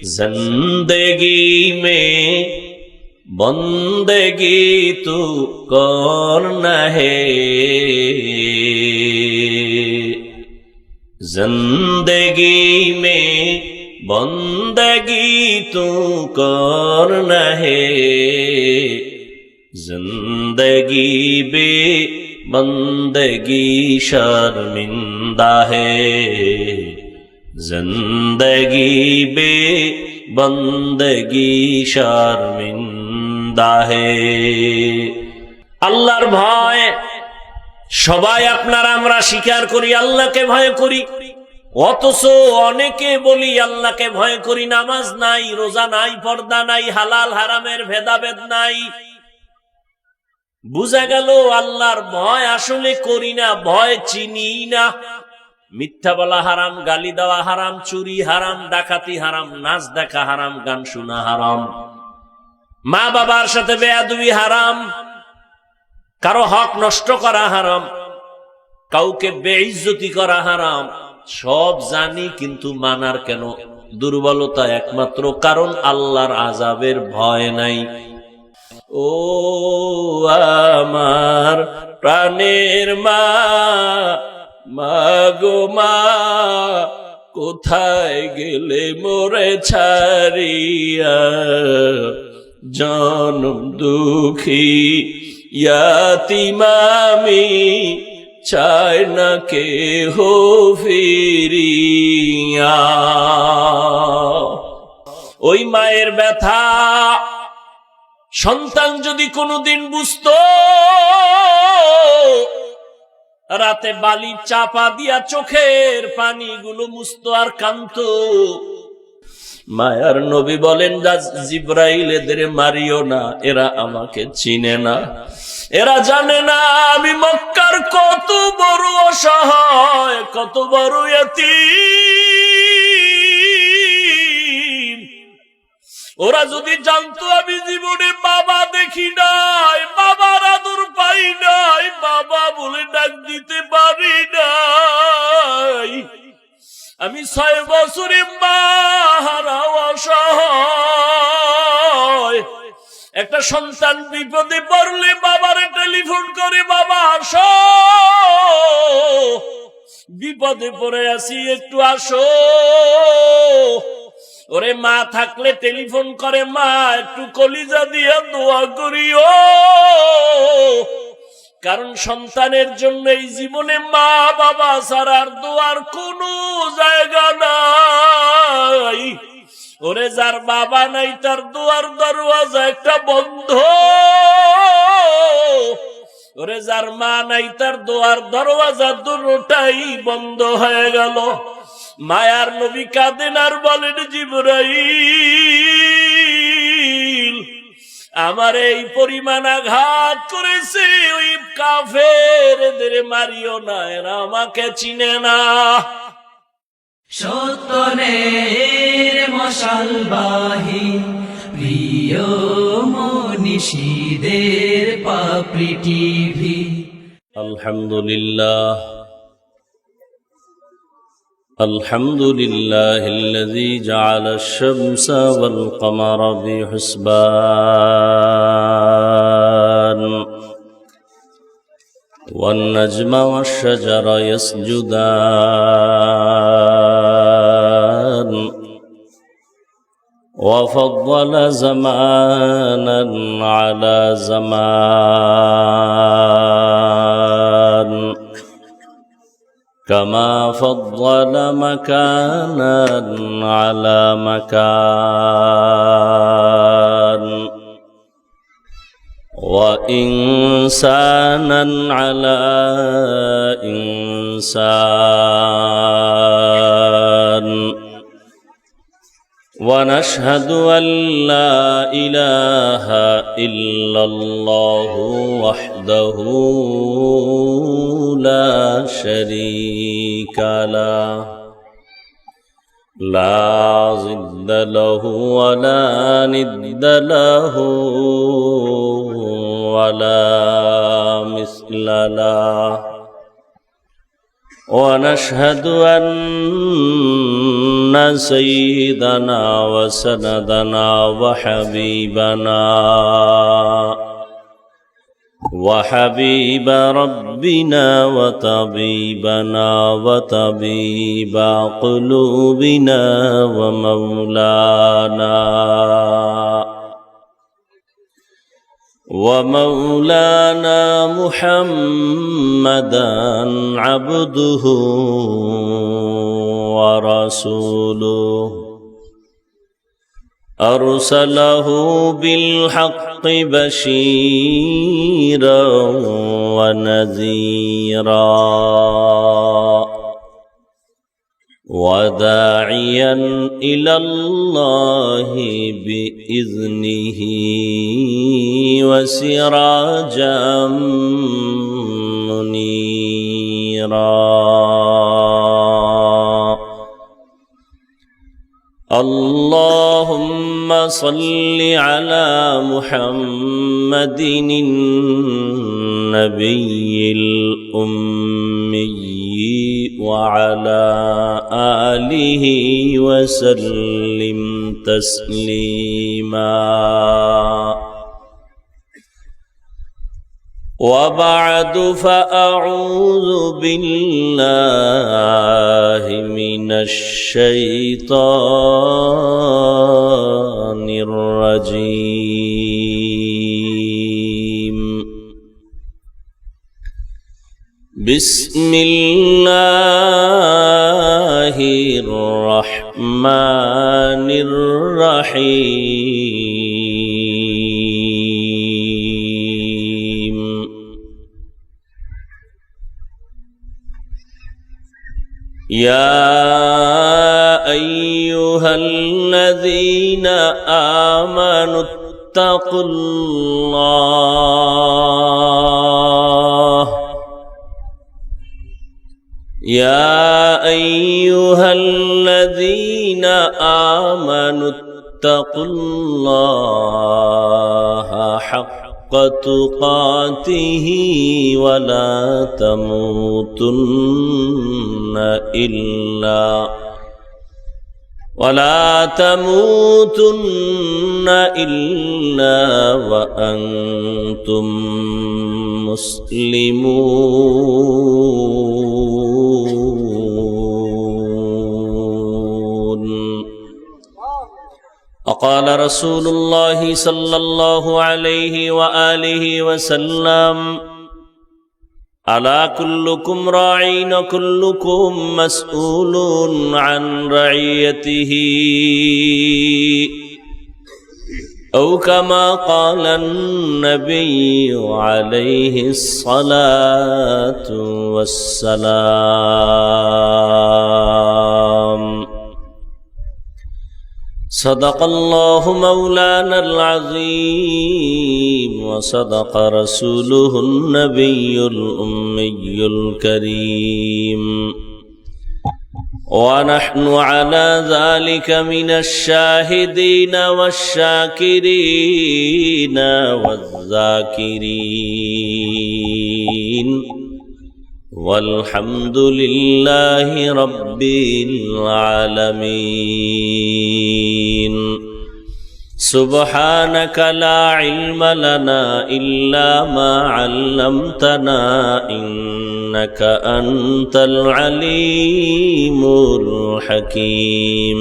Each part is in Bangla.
जिंदगी में बंदगी तू कौन है, जिंदगी में बंदगी तू कौन है, जिंदगी बे बंदगी शर्मिंदा है, जिंदगी बे बंदगी शर्मिंदा है। আল্লাহর ভয় সবাই আপনারা আমরা স্বীকার করি, আল্লাহকে ভয় করি, অথচ অনেকে বলি আল্লাহকে ভয় করি, নামাজ নাই, রোজা নাই, পর্দা নাই, হালাল হারামের ভেদাভেদ নাই। বুঝা গেল আল্লাহর ভয় আসলে করি না, ভয় চিনি না। মিথ্যা বলা হারাম, গালি দেওয়া হারাম, চুরি হারাম, ডাকাতি হারাম, নাচ দেখা হারাম, গান শোনা হারাম, মা বাবার সাথে বেয়াদবি হারাম, কারো হক নষ্ট করা হারাম, কাউকে বেইজ্জতি করা হারাম। সব জানি, কিন্তু মানার কেন দুর্বলতা? একমাত্র কারণ আল্লাহর আযাবের ভয় নাই। ও আমার প্রাণের মা, মাগো মা, কোথায় গেলে মোরে ছাড়িয়া, জনম দুঃখী ইয়াতীম আমি, চাই না কেহ ফিরিয়া। ওই মায়ের ব্যথা সন্তান যদি কোনোদিন বুঝতো, রাতে বালি চাপা দিয়া চোখের পানিগুলো মুছতো আর কাঁদতো। মায়ার নবী বলেন, জিবরাইল এদের মারিও না, এরা আমাকে চিনে না, এরা জানে না আমি মক্কার কত বড় অসহায়, কত বড় ইতিম। ওরা যদি জানতো আমি জীবনে বাবা দেখি নাই, বাবার আদর পাই নাই, বাবা বলে ডাক দিতে পারি নাই, আমি 6 বছরে মা হারা অসহায়। একটা সন্তান বিপদে পড়লে বাবারে টেলিফোন করে, বাবা আসো, বিপদে পড়ে আছি, একটু আসো। ওরে মা থাকলে টেলিফোন করে, মা একটু কলিজা দিয়া দোয়া করিও, কারণ সন্তানের জন্য এই জীবনে মা বাবা ছাড়ার দোয়ার কোনো জায়গা নাই। ওরে যার বাবা নাই তার দোয়ার দরওয়াজা একটা বন্ধ, ওরে যার মা নাই তার দোয়ার দরওয়াজা দুটোটাই বন্ধ হয়ে গেল। মায়ার নবী কাঁদেন আর বলেন, জিবরাইল আমার এই পরিমাণ আঘাত করেছে, ওই কাফেরদের মারিও না, এরা আমাকে চিনে না। সত্যনের মশালবাহী প্রিয় মনীষীদের পাপড়ি টিভি। আলহামদুলিল্লাহ, আলহামদুলিল্লাহিল্লাযী জাআলা আশ-শামসা ওয়াল কমারা বিহুসবান ওয়ান নাজমা ওয়াশ-শাজারা ইয়াসজুদান ওয়া ফাদ্দালা জামানান আলা জামান كما فضل مكانا على مكان وإنسانا على إنسان ونشهد أن لا إله إلا الله وحده لا شريك له لا ضد له ولا ند له ولا مثل له ونشهد أن سيدنا وسندنا وحبيب ربنا وطبيبنا وطبيب قلوبنا ومولانا محمدا عبده ورسوله أرسله بالحق بشيرا ونذيرا وداعيا إلى الله بإذنه وسراجا منيرا اللهم صل على محمد النبي الأمي وعلى آله وسلم تسليما وبعد فأعوذ بالله من الشيطان الرجيم بسم الله الرحمن الرحيم يا أيها الذين آمنوا اتقوا الله يا أيها الذين آمنوا اتقوا الله حق تقاته ولا تموتن إلا وأنتم مسلمون وقال رسول الله صلى الله عليه وآله وسلم ألا كلكم راعٍ وكلكم مسؤول عن رعيته أو كما قال النبي عليه الصلاة والسلام صدق الله مولانا العظيم وصدق رسوله النبي الأمي الكريم ونحن على ذلك من الشاهدين والشاكرين والذاكرين والحمد لله رب العالمين سبحانك لا علم لنا إلا ما علمتنا إنك أنت العليم الحكيم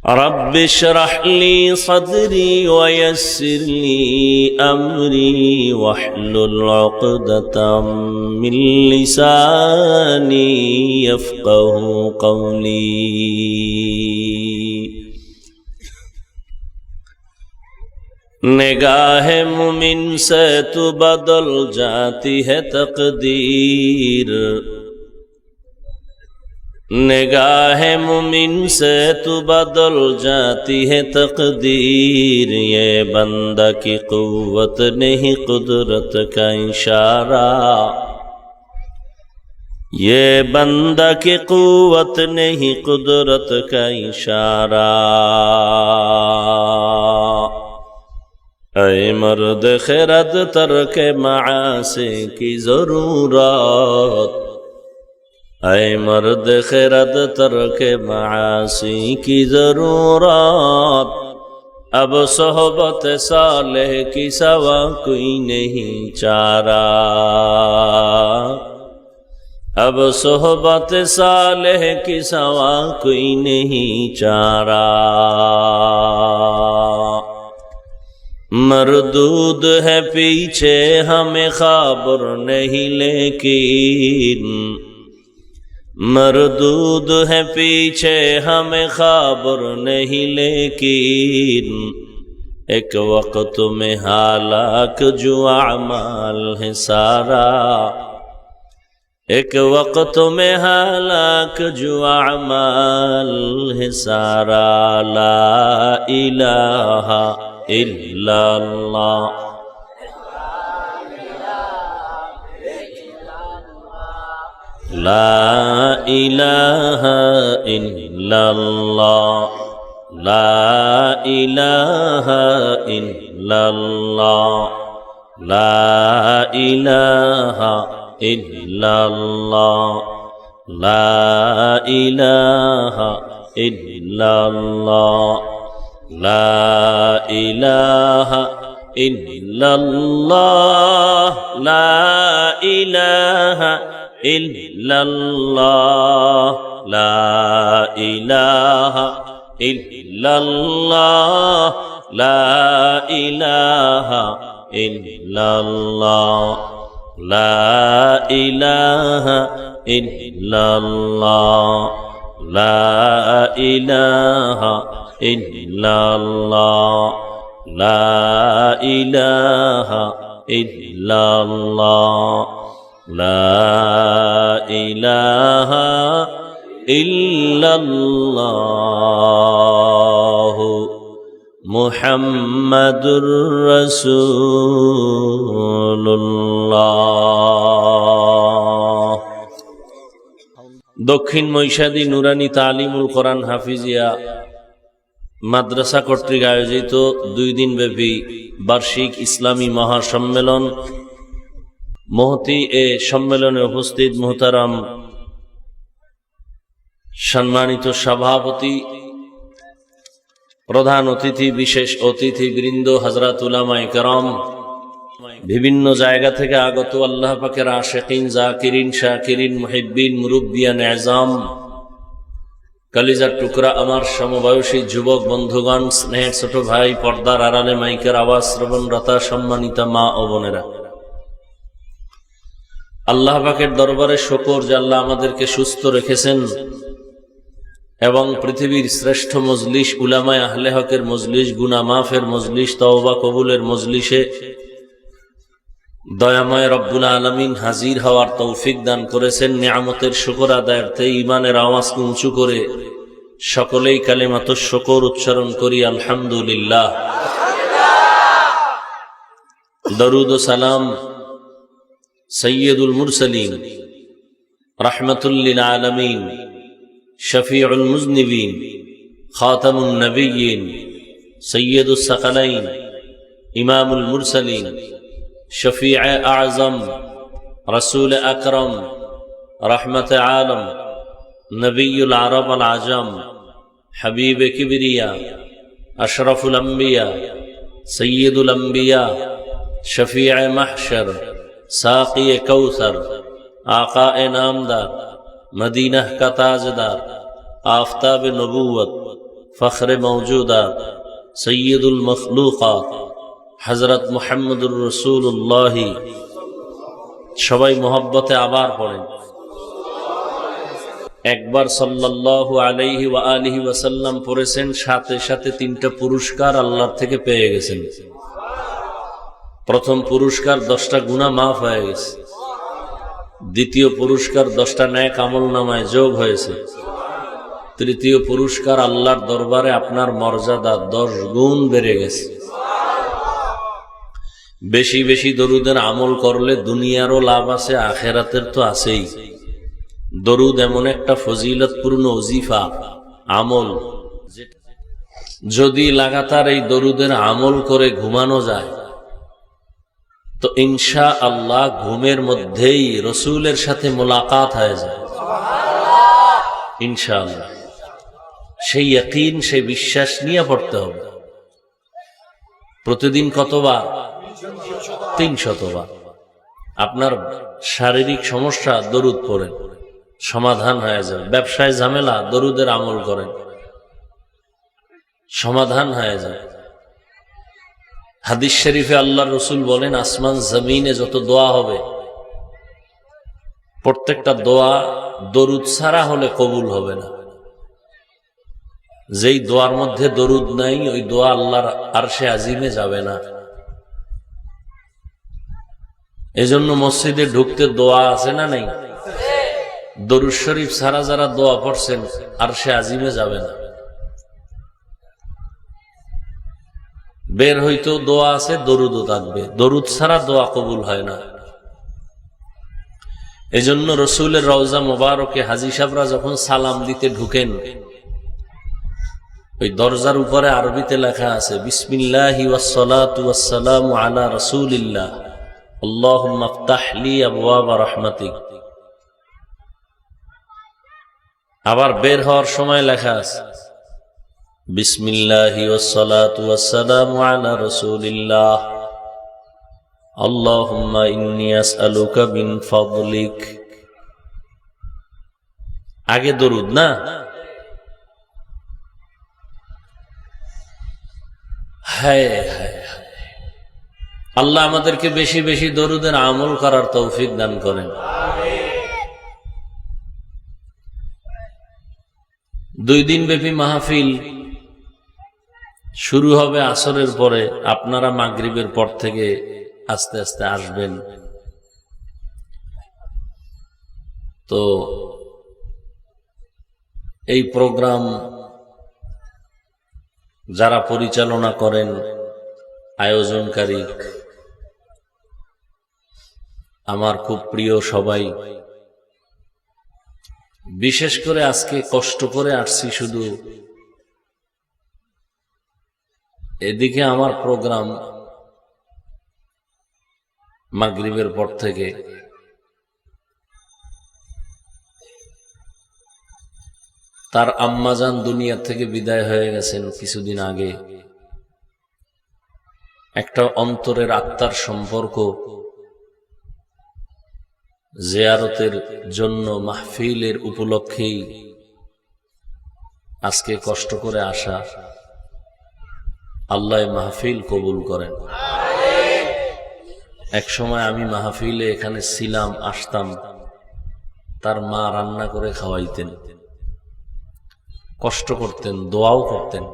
رب اشرح لي صدري ويسر لي أمري واحلل عقدة من لساني يفقه قولي निगाह मुमिन से तो बदल जाती है तकदीर निगाह मुमिन से तो बदल जाती है तकदीर ये बंदा की कुव्वत नहीं कुदरत का इशारा ये बंदा की कुव्वत नहीं कुदरत का इशारा ऐ मर्द खिरद तरक मासी की जरूरत ऐ मर्द खैरत तर्क मासी की जरूरत, अब सोहबत सालेह की सवा कोई नहीं चारा। अब सोहबत सालेह की सवा कोई नहीं चारा। मरदूद है पीछे हमें खबर नहीं लेकिन, मरदूद है पीछे हमें खबर नहीं लेकिन, एक वक्त में हालाक जो अमाल है सारा। एक वक्त में हालाक जो अमाल है सारा। ला इलाहा इल्लल्लाह, ला इलाहा इल्लल्लाह, ला इलाहा इल्लल्लाह, ला इलाहा इल्लल्लाह, ला इलाहा इल्लल्लाह, ला इलाहा इल्लल्लाह, ला इलाहा इल्लल्लाह, ला इलाहा इल्लल्लाह, ला इलाहा इल्लल्लाह, ला इलाहा इल्लल्लाह, ला इलाहा इल्लल्लाह, ला इलाहा इल्लल्लाह, ला इलाहा इल्लल्लाह मुहम्मदुर রাসূলুল্লাহ। দক্ষিণ মৈশাদী নুরানী তালিমুল কোরআন হাফিজিয়া মাদ্রাসা কর্তৃক আয়োজিত 2 দিন ব্যাপী বার্ষিক ইসলামী মহাসম্মেলন, মহতি এ সম্মেলনে উপস্থিত মুহতারাম সম্মানিত সভাপতি, প্রধান অতিথি, বিশেষ অতিথি বৃন্দ, হযরত উলামায়ে কেরাম, বিভিন্ন জায়গা থেকে আগত আল্লাহ পাকের আশিকিন, জাকিরিন, শাকিরিন, মুহিব্বিন, মুরব্বিয়ান এজাম, কলিজার টুকরা আমার সমবয়সী যুবক বন্ধুগণ, স্নেহের ছোট ভাই, পর্দার আড়ালে মাইকের আওয়াজ শ্রবণরতা সম্মানিতা মা ও বোনেরা, আল্লাহ পাকের দরবারে শুকর যে আল্লাহ আমাদেরকে সুস্থ রেখেছেন এবং পৃথিবীর শ্রেষ্ঠ মজলিস, উলামায়ে আহলে হকের মজলিস, গুনাহ মাফের মজলিস, তওবা কবুলের মজলিসে দয়াময় রব্বুল আলামিন হাজির হওয়ার তৌফিক দান করেছেন। নিয়ামতের শুকর আদায়ার্থে ঈমানের আওয়াজ উঁচু করে সকলেই কালিমাতুশ শুকর উচ্চারণ করি, আলহামদুলিল্লাহ। দরুদ ও সালাম সৈয়দুল মুরসালিন, রাহমাতুল লিল আলামিন, শফিউল মুজনিবিন, খাতামুন নবিয়্যিন, সৈয়দুস সাকালাইন, ইমামুল মুরসালিন, শফিউ আযম, রাসূল আকরাম, রহমত আলম, নবিয়ুল আরব আল আজম, হাবিব কিবরিয়া, আশরাফুল আম্বিয়া, সৈয়দুল আম্বিয়া, শফিউ মাহশর, साक़ी कौसर, आका नामदार, मदीना का ताजदार, आफताब नबूवत, फ़ख्र मौजूदात, सैयदुल मखलूक़ात, हज़रत मुहम्मदुर रसूलुल्लाह। सबाई मोहब्बते आबार पड़ें, একবার সাল্লাল্লাহু আলাইহি ওয়া আলিহি ওয়াসাল্লাম পড়েছেন, সাথে সাথে 3টা পুরস্কার আল্লাহর থেকে পেয়ে গেছেন। প্রথম পুরস্কার 10টা গুনাহ মাফ হয়ে গেছে, দ্বিতীয় পুরস্কার 10টা নেক আমলনামায় যোগ হয়েছে, তৃতীয় পুরস্কার আল্লাহর দরবারে আপনার মর্যাদা 10 গুণ বেড়ে গেছে। বেশি বেশি দরুদের আমল করলে দুনিয়ারও লাভ আছে, আখেরাতের তো আছেই। দরুদ এমন একটা ফজিলতপূর্ণ ওজিফা, আমল, যদি লাগাতার এই দরুদের আমল করে ঘুমানো যায় তো ইনশাআল্লাহ ঘুমের মধ্যেই রসুলের সাথে মোলাকাত হয়ে যায়। ইনশাআল্লাহ। সেই ইয়াকিন, সেই বিশ্বাস নিয়ে পড়তে হবে। প্রতিদিন কতবার? 300 বার। আপনার শারীরিক সমস্যা দরুদ পড়েন, সমাধান হয়ে যাবে। ব্যবসায় ঝামেলা, দরুদের আমল করেন, সমাধান হয়ে যায়। হাদিস শরীফে আল্লাহর রাসূল বলেন, আসমান জমিনে যত দোয়া হবে, প্রত্যেকটা দোয়া দরুদ ছাড়া হলে কবুল হবে না। যেই দোয়ার মধ্যে দরুদ নাই, ওই দোয়া আল্লাহর আরশে আজিমে যাবে না। এজন্য মসজিদে ঢুকতে দোয়া আছে না নাই? দরুদ শরীফ ছাড়া যারা দোয়া পড়ছেন, আরশে আজিমে যাবে না। বের হইতেও দোয়া আছে, দরুদও থাকবে। দরুদ ছাড়া দোয়া কবুল হয় না। এজন্য রসুলের রওজা মোবারকে হাজী সাহেবরা যখন সালাম দিতে ঢুকেন, ওই দরজার উপরে আরবিতে লেখা আছে, বিসমিল্লাহি ওয়াসসালাতু ওয়াসসালামু আলা রাসূলিল্লাহ, আল্লাহুম্মা ইফতাহ লি আবওয়াব রাহমাতিক। আবার বের হওয়ার সময় লেখা আছে, বিসমিল্লাহি ওয়াসসালাতু ওয়াসসালামু আলা রাসূলিল্লাহ, আল্লাহুম্মা ইন্নী আসআলুকা মিন ফাদলিক। আগে দরুদ না? হায় হায়, আল্লাহ আমাদেরকে বেশি বেশি দরুদের আমল করার তৌফিক দান করেন। 2 দিন ব্যাপী মাহফিল শুরু হবে আসরের পরে। আপনারা মাগরিবের পর থেকে আস্তে আস্তে আসবেন। তো এই প্রোগ্রাম যারা পরিচালনা করেন, আয়োজনকারী, আমার খুব প্রিয় সবাই, বিশেষ করে আজকে কষ্ট করে আসছি শুধু এদিকে। আমার প্রোগ্রাম মাগরিবের পর থেকে, তার আম্মাজান দুনিয়া থেকে বিদায় হয়ে গেছেন কিছুদিন আগে। একটা অন্তরের আত্মার সম্পর্ক, জিয়ারতের জন্য মাহফিলের উপলক্ষেই আজকে কষ্ট করে আসা। আল্লাহ মাহফিল কবুল করেন। এক সময় আমি মাহফিলে এখানে ছিলাম, আসতাম, তার মা রান্না করে খাওয়াইতেন, কষ্ট করতেন, দোয়াও করতেন।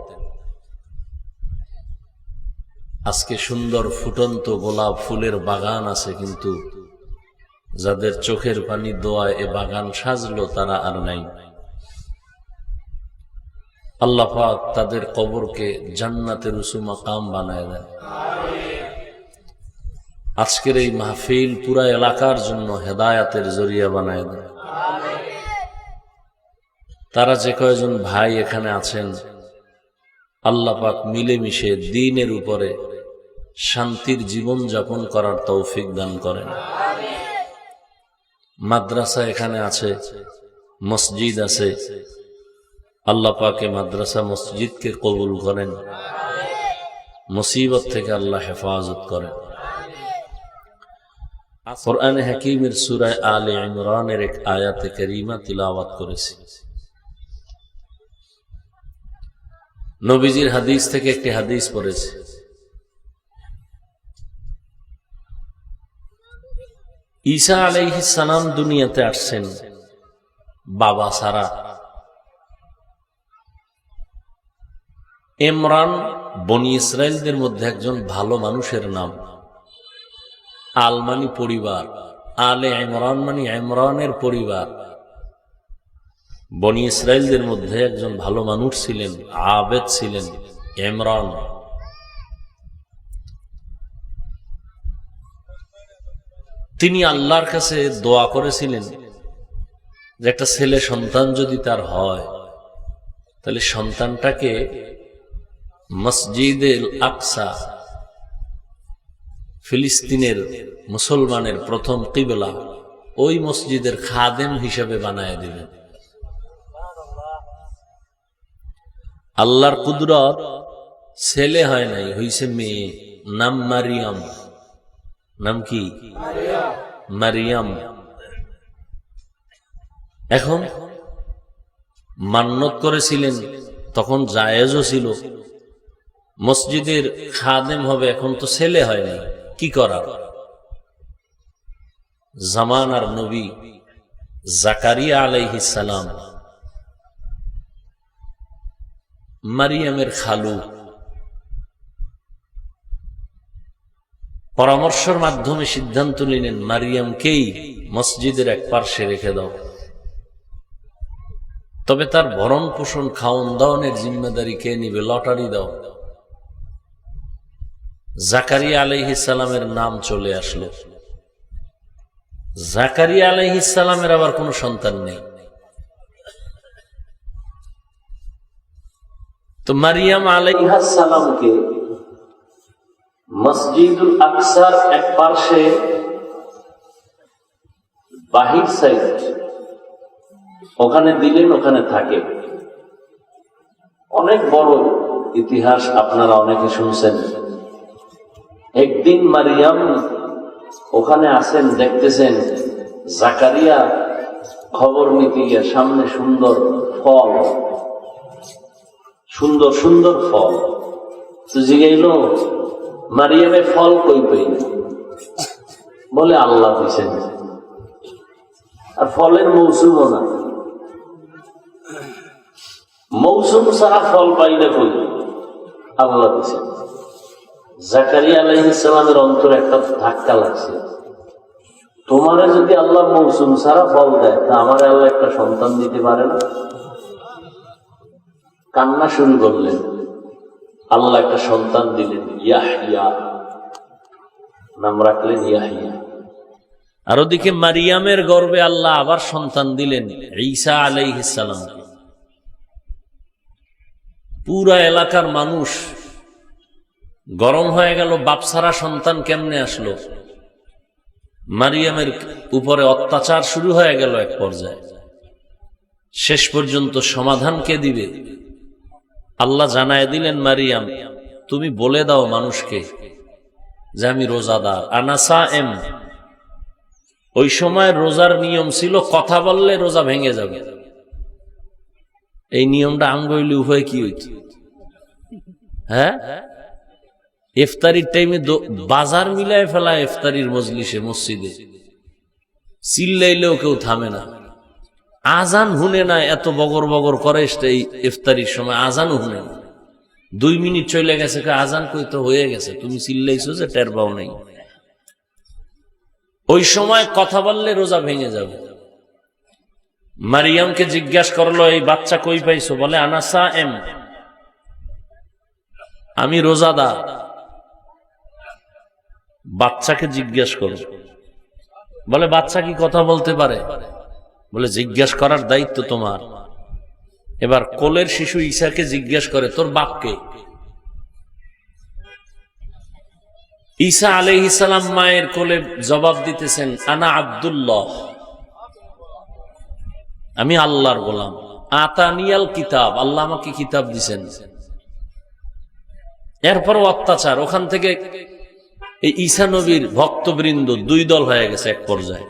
আজকে সুন্দর ফুটন্ত গোলাপ ফুলের বাগান আছে, কিন্তু যাদের চোখের পানি দোয়ায় এ বাগান সাজলো, তারা আর নাই। আল্লাহ পাক তাদের কবরকে জান্নাতের উঁচু মাকাম বানায় দেন। আজকের এই মাহফিল পুরা এলাকার জন্য হেদায়াতের জরিয়া বানায় দেন। তারা যে কয়জন ভাই এখানে আছেন, আল্লাহ পাক মিলেমিশে দ্বীনের উপরে শান্তির জীবন যাপন করার তৌফিক দান করেন। মাদ্রাসা এখানে আছে, মসজিদ আছে, আল্লাহ পাকে মাদ্রাসা মসজিদকে কবুল করেন, মুসিবত থেকে আল্লাহ হেফাজত করেন। কুরআনে হাকীমের সূরা আলে ইমরানের এক আয়াতে কারীমা তিলাওয়াত করেছি। নবীজির হাদিস থেকে একটি হাদিস পড়েছি। ঈসা আলাইহিস সালাম দুনিয়াতে আসছেন বাবা ছাড়া। ইমরান বনি ইসরাইলদের মধ্যে একজন ভালো মানুষের নাম। আল মানি পরিবার, আলে ইমরান মানি ইমরানের পরিবার। বনি ইসরাইলদের মধ্যে একজন ভালো মানুষ ছিলেন, আবেদ ছিলেন ইমরান। তিনি আল্লাহর কাছে দোয়া করেছিলেন যে একটা ছেলে সন্তান যদি তার হয়, তাহলে সন্তানটাকে মসজিদে আকসা, ফিলিস্তিনের মুসলমানের প্রথম কিবলা, ওই মসজিদের খাদেম হিসেবে বানায় দিবেন। আল্লাহর কুদরত, ছেলে হয় নাই, হইছে মেয়ে, নাম মারিয়াম। নাম কি? মারিয়াম। এখন মান্নত করেছিলেন, তখন জায়েজও ছিল, মসজিদের খাদেম হবে, এখন তো ছেলে হয় নাই, কি করা? জামানার নবী জাকারিয়া আলাইহিস সালাম মারিয়ামের খালু, পরামর্শের মাধ্যমে সিদ্ধান্ত নিলেন মারিয়ামকেই মসজিদের এক পার্শ্বে রেখে দাও, তবে তার ভরণ পোষণ খাওয়ন দাওয়ানের জিম্মেদারি কে নিবে? লটারি দাও। জাকারিয়া আলাইহিস সালামের নাম চলে আসলো। জাকারিয়া আলাইহিস সালামের আবার কোনো সন্তান নেই, তো মারিয়াম আলাইহিস সালামকে মসজিদুল আকসার এক পার্শ্বে বাহির সাইড ওখানে দিলেন, ওখানে থাকে। অনেক বড় ইতিহাস, আপনারা অনেকে শুনছেন। একদিন মারিয়াম ওখানে আসেন, দেখতেছেন জাকারিয়া খবর নিতে গিয়ে সামনে সুন্দর ফল, সুন্দর সুন্দর ফল, তো জিগাইল মারিয়ামে ফল কই পাই? বলে আল্লাহ দিছেন, আর ফলের মৌসুমও না, মৌসুম ছাড়া ফল পাই না কই? আল্লাহ দিছেন। জাকারিয়া আলাইহিস সালামের অন্তরে একটা ধাক্কা লাগছে, তোমারে যদি আল্লাহ মৌসুম ছাড়া ফল দেয়, তা আমারে আল্লাহ একটা সন্তান দিতে পারে না? কান্না শুরু করলেন। আল্লাহ একটা সন্তান দিলেন, ইয়াহইয়া নাম রাখলেন ইয়াহইয়া। আর ওদিকে মারিয়ামের গর্ভে আল্লাহ আবার সন্তান দিলেন, ঈসা আলাইহিস সালাম। পুরা এলাকার মানুষ গরম হয়ে গেল, বাপ ছাড়া সন্তান কেমনে আসলো? মারিয়ামের উপরে অত্যাচার শুরু হয়ে গেল এক পর্যায়ে। শেষ পর্যন্ত সমাধান কে দিবে? আল্লাহ জানায় দিলেন, মারিয়াম তুমি বলে দাও মানুষকে যে আমি রোজাদার, আনা সায়েম। ওই সময় রোজার নিয়ম ছিল কথা বললে রোজা ভেঙে যাবে। এই নিয়মটা আঙ্গইলে উভয় কি হইত? হ্যাঁ, ইফতারির টাইমে বাজার মিলায় ফেলা, ইফতারির মজলিসে মসজিদে চিল্লাইলেও কেউ থামে না, আজান হুনে না, এত বগর বগর করে এই ইফতারির সময় আজানও হুনে না। 2 মিনিট চলে গেছে, আজান কই তো হয়ে গেছে, তুমি চিল্লাইছো যে টের পাও নাই। ওই সময় কথা বললে রোজা ভেঙে যাবে। মারিয়ামকে জিজ্ঞাসা করলো, এই বাচ্চা কই পাইছো? বলে আনা সায়েম, আমি রোজাদার। বাচ্চাকে জিজ্ঞাসা করো, বলে বাচ্চা কি কথা বলতে পারে? বলে জিজ্ঞাসা করার দায়িত্ব তোমার। এবার কোলের শিশু ঈসাকে জিজ্ঞাসা করে, তোর বাপকে? ঈসা আলাইহিস সালাম মায়ের কোলে জবাব দিতেছেন, আনা আব্দুল্লাহ, আমি আল্লাহর গোলাম। আতানিয়াল কিতাব, আল্লাহ আমাকে কিতাব দিছেন। এরপর অত্যাচার, ওখান থেকে এই ঈসা নবীর ভক্তবৃন্দ 2 দল হয়ে গেছে এক পর্যায়ে।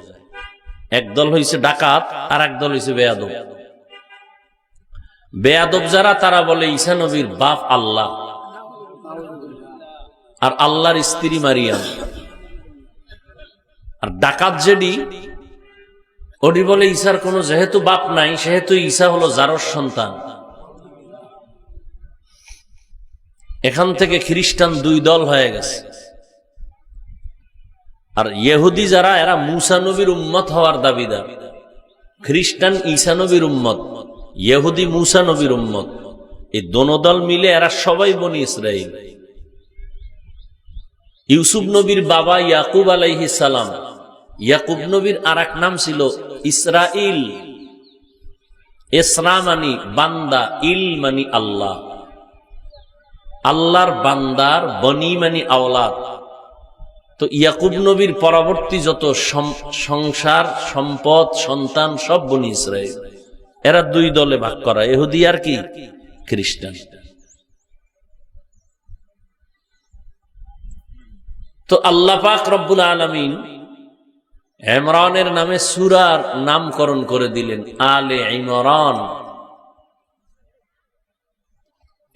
এক দল হইছে ডাকাত, আর এক দল হইছে বেয়াদব। বেয়াদব যারা, তারা বলে ঈসা নবীর বাপ আল্লাহ, আর আল্লাহর স্ত্রী মারিয়াম। আর ডাকাত যেডি, ওডি বলে ঈসার কোনো যেহেতু বাপ নাই, সেহেতু ঈসা হলো জারস সন্তান। এখান থেকে খ্রিস্টান 2 দল হয়ে গেছে। আর ইহুদি যারা, এরা মুসা নবীর উম্মত হওয়ার দাবিদার। খ্রিস্টান ঈসা নবীর উম্মত, ইহুদি মুসা নবীর উম্মত। এই দোনো দল মিলে এরা সবাই বনি ইসরাইল। ইউসুফ নবীর বাবা ইয়াকুব আলাইহিস সালাম, ইয়াকুব নবীর আরেক নাম ছিল ইসরাইল। ইসরা মানি বান্দা, ইল মানি আল্লাহ। আল্লাহর বান্দার বনি মানি আওলাদ। তো ইয়াকুব নবীর পরবর্তী যত সংসার, সম্পদ, সন্তান সব বনি ইসরাইল। এরা 2 দলে ভাগ করা, ইহুদি আর কি খ্রিস্টান। তো আল্লাহ পাক রব্বুল আলামিন ইমরানের নামে সূরার নামকরণ করে দিলেন আলে ইমরান।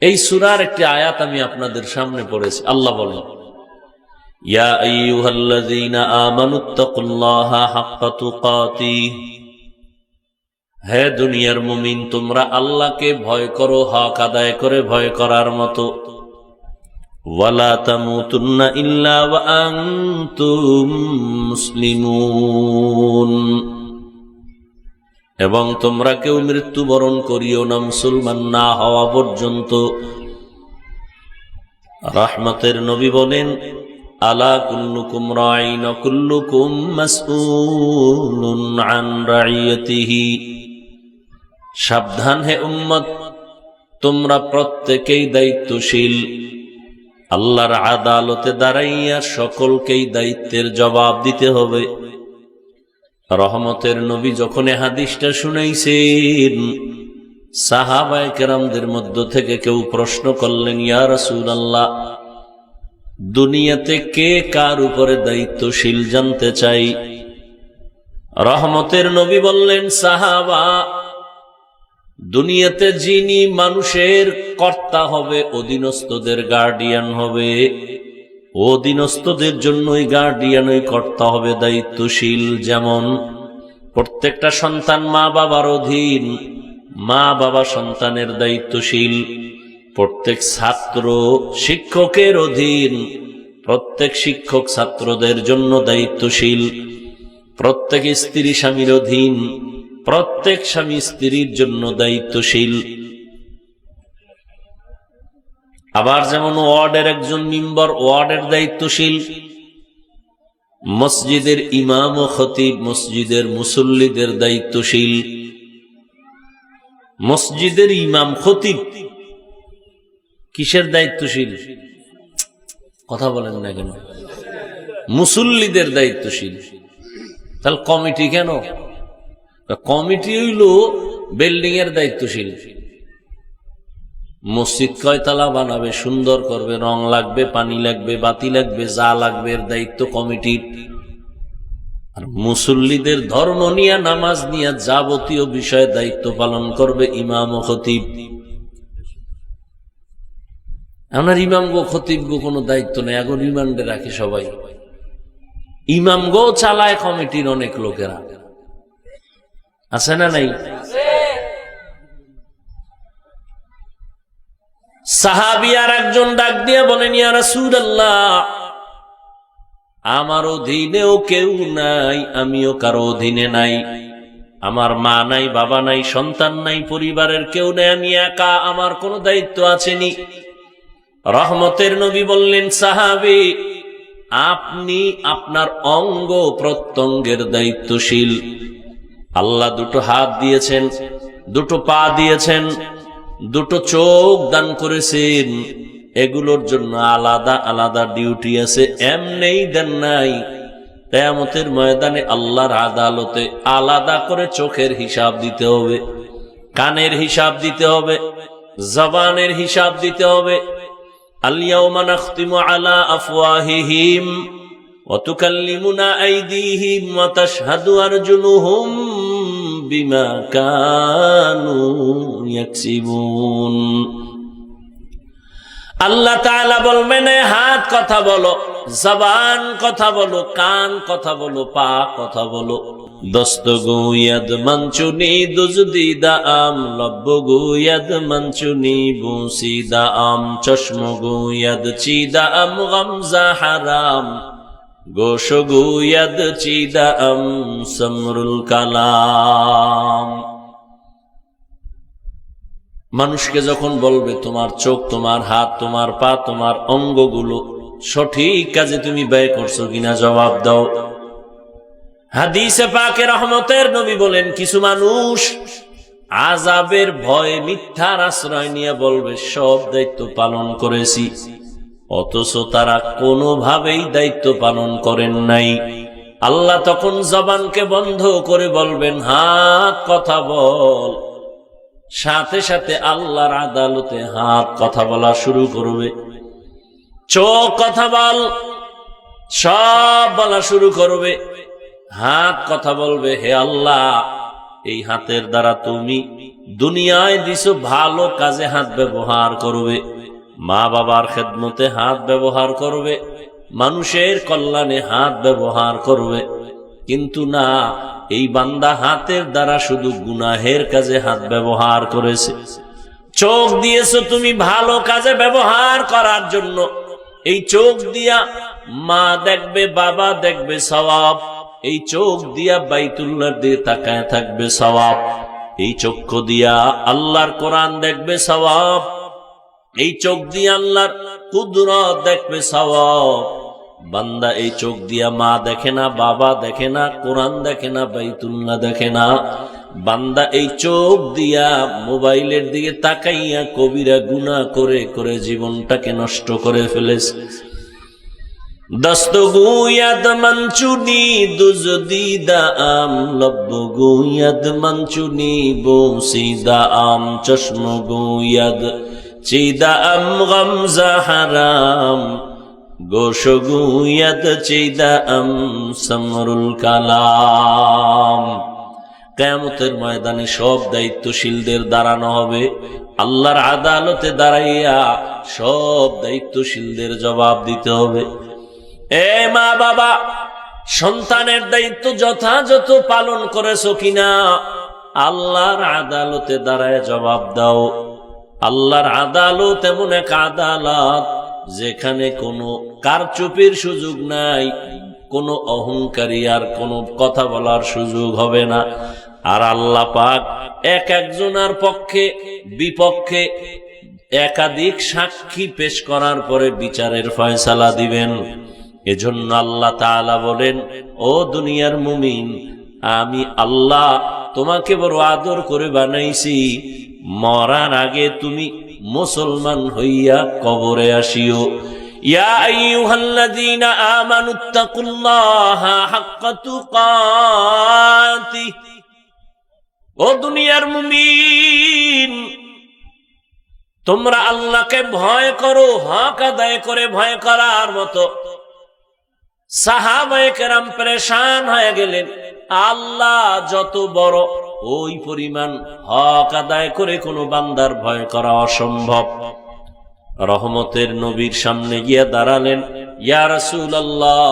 এই সূরার একটি আয়াত আমি আপনাদের সামনে পড়েছি। আল্লাহ বলেন, ইয়া আইয়ুহাল্লাযীনা আমানুত্তাকুল্লাহা হাক্কা তুকাতিহ, হে দুনিয়ার মুমিন, তোমরা আল্লাহকে ভয় করো হক আদায় করে ভয় করার মতো। ওয়ালা তামুতুন্না ইল্লা ওয়া আনতুম মুসলিমুন, এবং তোমরা কেউ মৃত্যুবরণ করিও না মুসলমান না হওয়া পর্যন্ত। রাহমাতের নবী বলেন, আলা কুল্লুকুম রাঈন ওয়া কুল্লুকুম মাসউলুন আন রাইয়াতিহি, সাবধান হে উম্মত, তোমরা প্রত্যেকেই দায়িত্বশীল। আল্লাহর আদালতে দাঁড়াইয়া সকলকেই দায়িত্বের জবাব দিতে হবে। রহমতের নবী যখন এই হাদিসটা শুনাইছেন, সাহাবায়ে কেরামদের মধ্য থেকে কেউ প্রশ্ন করলেন, ইয়া রাসূলুল্লাহ, দুনিয়াতে কে কার উপরে দায়িত্বশীল জানতে চাই। রহমতের নবী বললেন, সাহাবা, দুনিয়াতে যিনি মানুষের কর্তা হবে, অধীনস্থদের গার্ডিয়ান হবে, অধীনস্থদের জন্যই গার্ডিয়ান, ওই কর্তা হবে দায়িত্বশীল। যেমন প্রত্যেকটা সন্তান মা বাবার অধীন, মা বাবা সন্তানের দায়িত্বশীল। প্রত্যেক ছাত্র শিক্ষকের অধীন, প্রত্যেক শিক্ষক ছাত্রদের জন্য দায়িত্বশীল। প্রত্যেক স্ত্রী স্বামীর অধীন, প্রত্যেক স্বামী স্ত্রীর জন্য দায়িত্বশীল। আবার যেমন ওয়ার্ডের একজন মেম্বার ওয়ার্ডের দায়িত্বশীল, মসজিদের ইমাম ও খতিব মসজিদের মুসল্লিদের দায়িত্বশীল। মসজিদের ইমাম খতিব কিসের দায়িত্বশীল? কথা বলেন না কেন? মুসল্লিদের দায়িত্বশীল। তাহলে কমিটি কেন? কমিটি হইল বিল্ডিং এর দায়িত্বশীল। মসজিদ কয়তলা বানাবে, সুন্দর করবে, রং লাগবে, পানি লাগবে, বাতি লাগবে, যা লাগবে এর দায়িত্ব কমিটির। আর মুসল্লিদের ধর্ম নিয়ে, নামাজ নিয়ে যাবতীয় বিষয়ে দায়িত্ব পালন করবে ইমাম ও খতিব। আপনার ইমাম গো খতিব গো কোনো দায়িত্ব নেই, এখন রিমান্ডে রাখে সবাই। ইমাম গো চালায় কমিটির অনেক লোকেরা, আছে না নাই? সাহাবিয়ার একজন ডাক দিয়ে বলেন, ইয়া রাসূলুল্লাহ, আমার অধীনেও কেউ নাই, আমিও কারো অধীনে নাই। আমার মা নাই, বাবা নাই, সন্তান নাই, পরিবারের কেউ নাই, আমি একা, আমার কোনো দায়িত্ব আছেনি। রহমতের নবী বললেন, সাহাবী, আপনি আপনার অঙ্গ প্রত্যঙ্গের দায়িত্বশীল। আল্লাহ দুটো হাত দিয়েছেন, দুটো পা দিয়েছেন, দুটো চোখ দান করেছেন, এগুলোর জন্য আলাদা আলাদা ডিউটি আছে, এমনেই দেন নাই। কিয়ামতের ময়দানে আল্লাহর আদালতে আলাদা করে চোখের হিসাব দিতে হবে, কানের হিসাব দিতে হবে, জবানের হিসাব দিতে হবে। আল-ইয়াওমা নাখতিমু আলা আফওয়াহিহিম ওয়া তুকাল্লিমুনা আইদিহিম ওয়া তাশহাদু আরজুলুহুম বিমা কানু ইয়াকসিবুন। আল্লাহ তাআলা বলবেন, হাত কথা বলো, জবান কথা বলো, কান কথা বলো, পা কথা বলো। দস্তগু ইয়াদ মঞ্চুনি দুজদিদা আম, লব্বগু ইয়াদ মঞ্চুনি বুসিদা আম, চশমগু ইয়াদ চিদা আম, গামজা হারাম, গোশগু ইয়াদ চিদা আম, সমরুল কালাম। মানুষকে যখন বলবে তোমার চোখ, তোমার হাত, তোমার পা, তোমার অঙ্গগুলো সঠিক কাজে তুমি ব্যয় করছো কিনা জবাব দাও। হাদিসে পাকে রহমতের নবী বলেন, কিছু মানুষ আযাবের ভয়ে মিথ্যার আশ্রয় নিয়ে বলবে সব দায়িত্ব পালন করেছি, অথচ তারা কোনোভাবেই দায়িত্ব পালন করেন নাই। আল্লাহ তখন জবানকে বন্ধ করে বলবেন, হাত কথা বল। সাথে সাথে আল্লাহর আদালতে হাত কথা বলা শুরু করবে, চোখ কথা বল সব বলা শুরু করবে, হাত কথা বলবে, হে আল্লাহ এই হাতের দ্বারা তুমি দুনিয়ায় দিছো ভালো কাজে হাত ব্যবহার করবে, মা বাবার খেদমতে হাত ব্যবহার করবে, মানুষের কল্যাণে হাত ব্যবহার করবে, কিন্তু না, এই বান্দা হাতের দ্বারা শুধু গুনাহের কাজে হাত ব্যবহার করেছে। চোখ দিয়েছো তুমি ভালো কাজে ব্যবহার করার জন্য, এই চোখ দিয়া মা দেখবে, বাবা দেখবে সওয়াব, এই চোখ দিয়া বাইতুল্লাহর দিকে তাকায় থাকবে সওয়াব, এই চক্ষু দিয়া আল্লাহর কোরআন দেখবে সওয়াব, এই চোখ দিয়া আল্লাহর কুদরত দেখবে সওয়াব। বান্দা এই চোখ দিয়া মা দেখে না, বাবা দেখে না, কোরআন দেখে না, বাইতুল্লাহ দেখে না, বান্দা এই চোখ দিয়া মোবাইলের দিকে তাকাইয়া কবিরা গুনাহ করে করে জীবনটাকে নষ্ট করে ফেলেছে। দস্তগুয়াদ মঞ্চুনি দুজদিদা আম লব্বগুয়াদ মঞ্চুনি বসিদা আম চশমগুয়াদ চিদা আম গমজা হারাম গোশগুয়াদ চিদা আম সমরুল কালাম। কিয়ামতের ময়দানে সব দায়িত্বশীলদের দাঁড়ানো হবে, আল্লাহর আদালতে দাঁড়াইয়া সব দায়িত্বশীলদের জবাব দিতে হবে। এ মা বাবা, সন্তানের দায়িত্ব যথাযথ পালন করেছো কিনা আল্লাহর আদালতে দাঁড়ায় জবাব দাও। আল্লাহর আদালত এমন এক আদালত যেখানে কোনো কারচুপির সুযোগ নাই, কোনো অহংকারী আর কোনো কথা বলার সুযোগ হবে না। আর আল্লাহ পাক এক একজনের পক্ষে বিপক্ষে একাধিক সাক্ষী পেশ করার পরে বিচারের ফয়সালা দিবেন। এজন্য আল্লাহ তাআলা বলেন, ও দুনিয়ার মুমিন, আমি আল্লাহ তোমাকে বড় আদর করে বানাইছি, মরার আগে তুমি মুসলমান হইয়া কবরে আসিও। ইয়া আইয়ুহাল্লাযীনা আমানুত্তাকুল্লাহা হাক্কা তুকাতিহ, ও দুনিয়ার মুমিন, তোমরা আল্লাহকে ভয় করো, হক আদায় করে ভয় করার মতো। সাহাবায়ে কেরাম পেরেশান হয়ে গেলেন, আল্লাহ যত বড় ওই পরিমাণ হক আদায় করে কোনো বান্দার ভয় করা অসম্ভব। রহমতের নবীর সামনে গিয়া দাঁড়ালেন, ইয়া রাসূলুল্লাহ,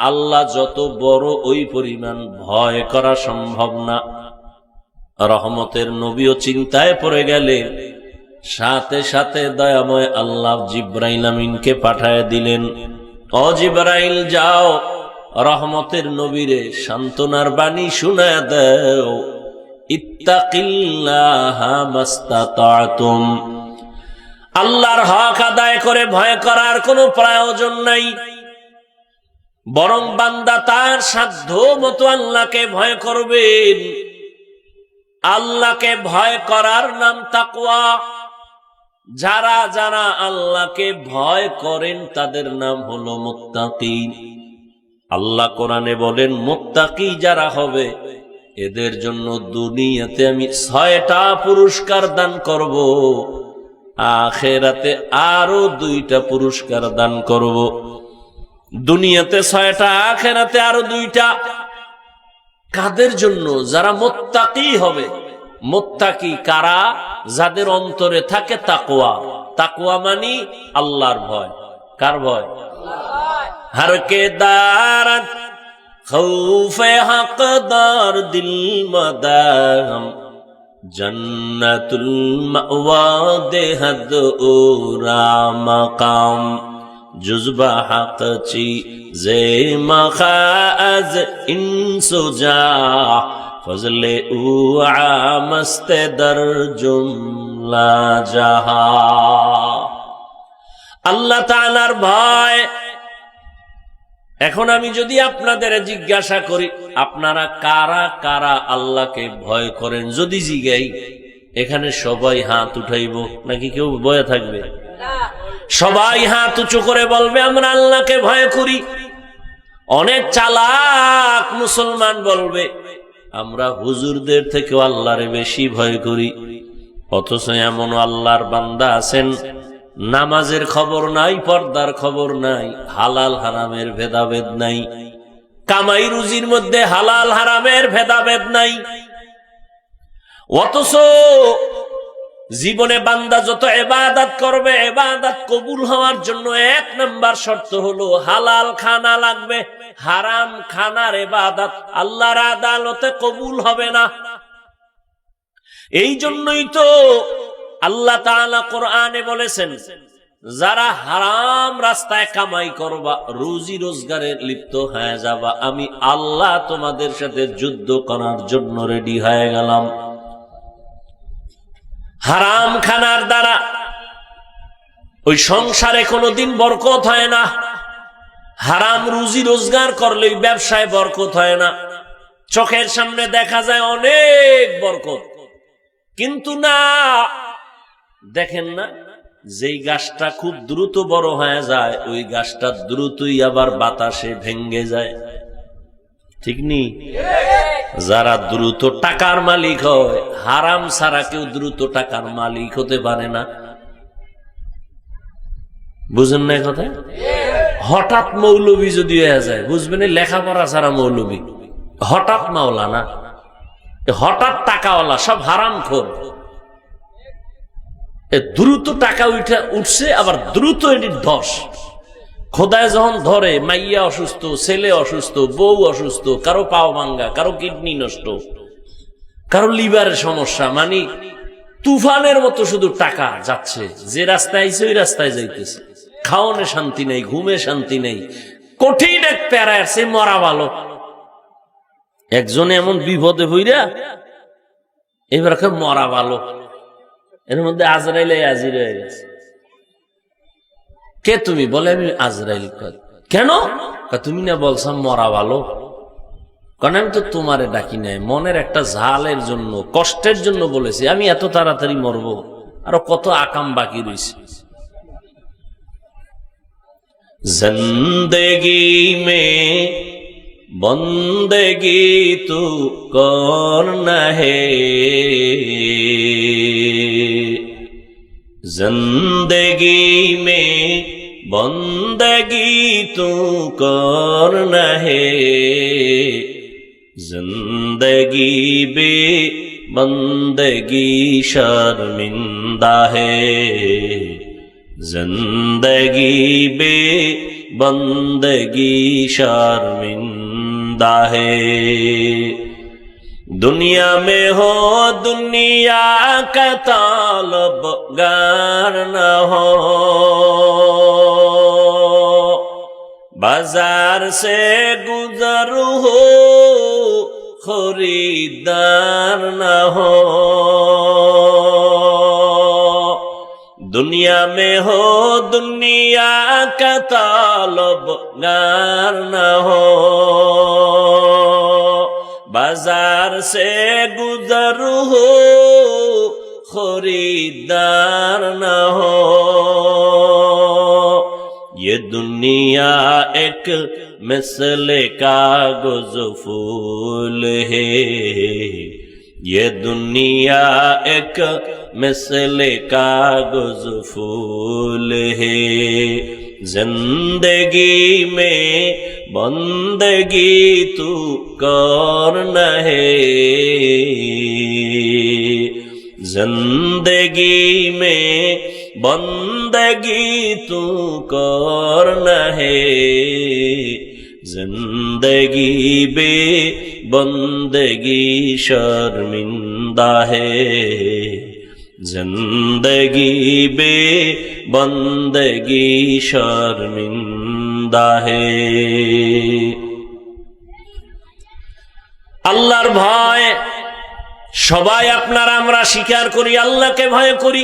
আল্লাহ যত বড় ওই পরিমাণ ভয় করা সম্ভব না। রহমতের নবীও চিন্তায় পড়ে গেলেন, সাথে সাথে দয়াময় আল্লাহ জিবরাইল আমিনকে পাঠায় দিলেন, ও জিবরাইল যাও, রহমতের নবীরে সান্ত্বনার বাণী শুনায়া দাও, ইত্তাকিল্লাহা মাস্তাতাতুম, আল্লাহর হক আদায় করে ভয় করার কোনো প্রয়োজন নাই, বরং বান্দা তার সাধ্য মতো আল্লাহকে ভয় করবেন। আল্লাহকে ভয় করার নাম তাকওয়া। যারা যারা আল্লাহকে ভয় করেন তাদের নাম হলো মুত্তাকি। আল্লাহ কোরআনে বলেন, মুত্তাকি যারা হবে এদের জন্য দুনিয়াতে আমি 6টা পুরস্কার দান করব, আখিরাতে আরো 2টা পুরস্কার দান করব। দুনিয়াতে 6টা, আখিরাতে আরো 2টা। কাদের জন্য? যারা মুত্তাকি হবে। মুত্তাকি কারা? যাদের অন্তরে থাকে তাকওয়া। তাকওয়া মানে আল্লাহর ভয়। কার ভয়? হর কে দারত খৌফে হকদার দিল মদাম, জন্নতুল মাওয়া দেহদ ওরা মাকাম, জুজবা হক চি জে মখাজ ইনসুজা, ফজলে উ আমস্তে দর জুমলা জাহা। আল্লাহ তাআলার ভয়। এখন আমি যদি আপনাদের জিজ্ঞাসা করি, আপনারা কারা কারা আল্লাহকে ভয় করেন, যদি জিজ্ঞাই, এখানে সবাই হাত উঠাইব নাকি কেউ বয়ে থাকবে? সবাই হাত উঁচু করে বলবে আমরা আল্লাহকে ভয় করি। অনেক চালাক মুসলমান বলবে আমরা হুজুরদের থেকেও আল্লাহরে বেশি ভয় করি। অথচ এমন আল্লাহর বান্দা আছেন নামাজের খবর নাই, পর্দার খবর নাই, হালাল হারামের ভেদাভেদ নাই, কামাই রুজির মধ্যে হালাল হারামের ভেদাভেদ নাই। অথচ জীবনে বান্দা যত ইবাদত করবে, ইবাদত কবুল হওয়ার জন্য 1 নাম্বার শর্ত হলো হালাল খানা লাগবে। হারাম খানার ইবাদত আল্লাহর আদালতে কবুল হবে না। এই জন্যই তো আল্লাহ তাআলা কোরআনে বলেছেন, যারা হারাম রাস্তায় কামাই করবা, রুজি রোজগারে লিপ্ত হয়ে যাবা, আমি আল্লাহ তোমাদের সাথে যুদ্ধ করার জন্য রেডি হয়ে গেলাম। হারাম খানার দ্বারা ওই সংসারে কোনোদিন বরকত হয় না। হারাম রুজি রোজগার করলে ব্যবসায় বরকত হয় না। চোখের সামনে দেখা যায় অনেক বরকত, কিন্তু না, দেখেন না, যেই গাছটা খুব দ্রুত বড় হয়ে যায়, ওই গাছটা দ্রুতই আবার বাতাসে ভেঙ্গে যায়, ঠিক নি? যারা দ্রুত টাকার মালিক হয়, হারাম ছাড়া কেউ দ্রুত টাকার মালিক হতে পারে না। বুঝেন না কথা? হঠাৎ মৌলবী যদি হয়ে যায়, বুঝবেন লেখাপড়া ছাড়া মৌলবী, হঠাৎ মাওলানা, হঠাৎ টাকাওয়ালা, সব হারাম খোর। দ্রুত টাকা উঠছে, আবার দ্রুত এটির ধস। খোদায় যখন ধরে, মাইয়া অসুস্থ, ছেলে অসুস্থ, বউ অসুস্থ, কারো পাও ভাঙ্গা, কারো কিডনি নষ্ট, কারো লিভারের সমস্যা, মানে তুফানের মতো শুধু টাকা যাচ্ছে। যে রাস্তায় আইছে ওই রাস্তায় যাইতেছে। খাওয়ানে শান্তি নেই, ঘুমে শান্তি নেই, কঠিন এক প্যারা, সে মরা ভালো। একজনে এমন বিপদে হইরা এবার মরা ভালো। এর মধ্যে আজরাইল হাজির হয়ে গেছে। কে তুমি? বলে আমি আজরাইল। কেন? তুমি না বলছাম মরা ভালো। কারণ আমি তো তোমারে ডাকি নাই, মনের একটা ঝালের জন্য, কষ্টের জন্য বলেছি। আমি এত তাড়াতাড়ি মরবো? আরো কত আকাম বাকি রয়েছে। জিন্দেগি মে বন্দেগি তু করনা হে, जिंदगी में बंदगी तू करना है, जिंदगी बे बंदगी शर्मिंदा है, जिंदगी बे बंदगी शर्मिंदा है। दुनिया में हो दुनिया का तालबगार न हो, बाजार से गुजर हो खरीदार न हो। दुनिया में हो दुनिया का तालबगार न हो, बाजार से गुजर हो खरीदार न हो। ये दुनिया एक मिसले कागज फूल है, ये दुनिया एक मिसले कागज फूल है, जिंदगी में बंदगी तू करना है, जिंदगी में बंदगी तू करना है, जिंदगी बे बंदगी शर्मिंदा है, जिंदगी बे बंदगी शर्मिंदा है। আল্লাহর ভয় সবাই আপনারা আমরা স্বীকার করি, আল্লাহকে ভয় করি।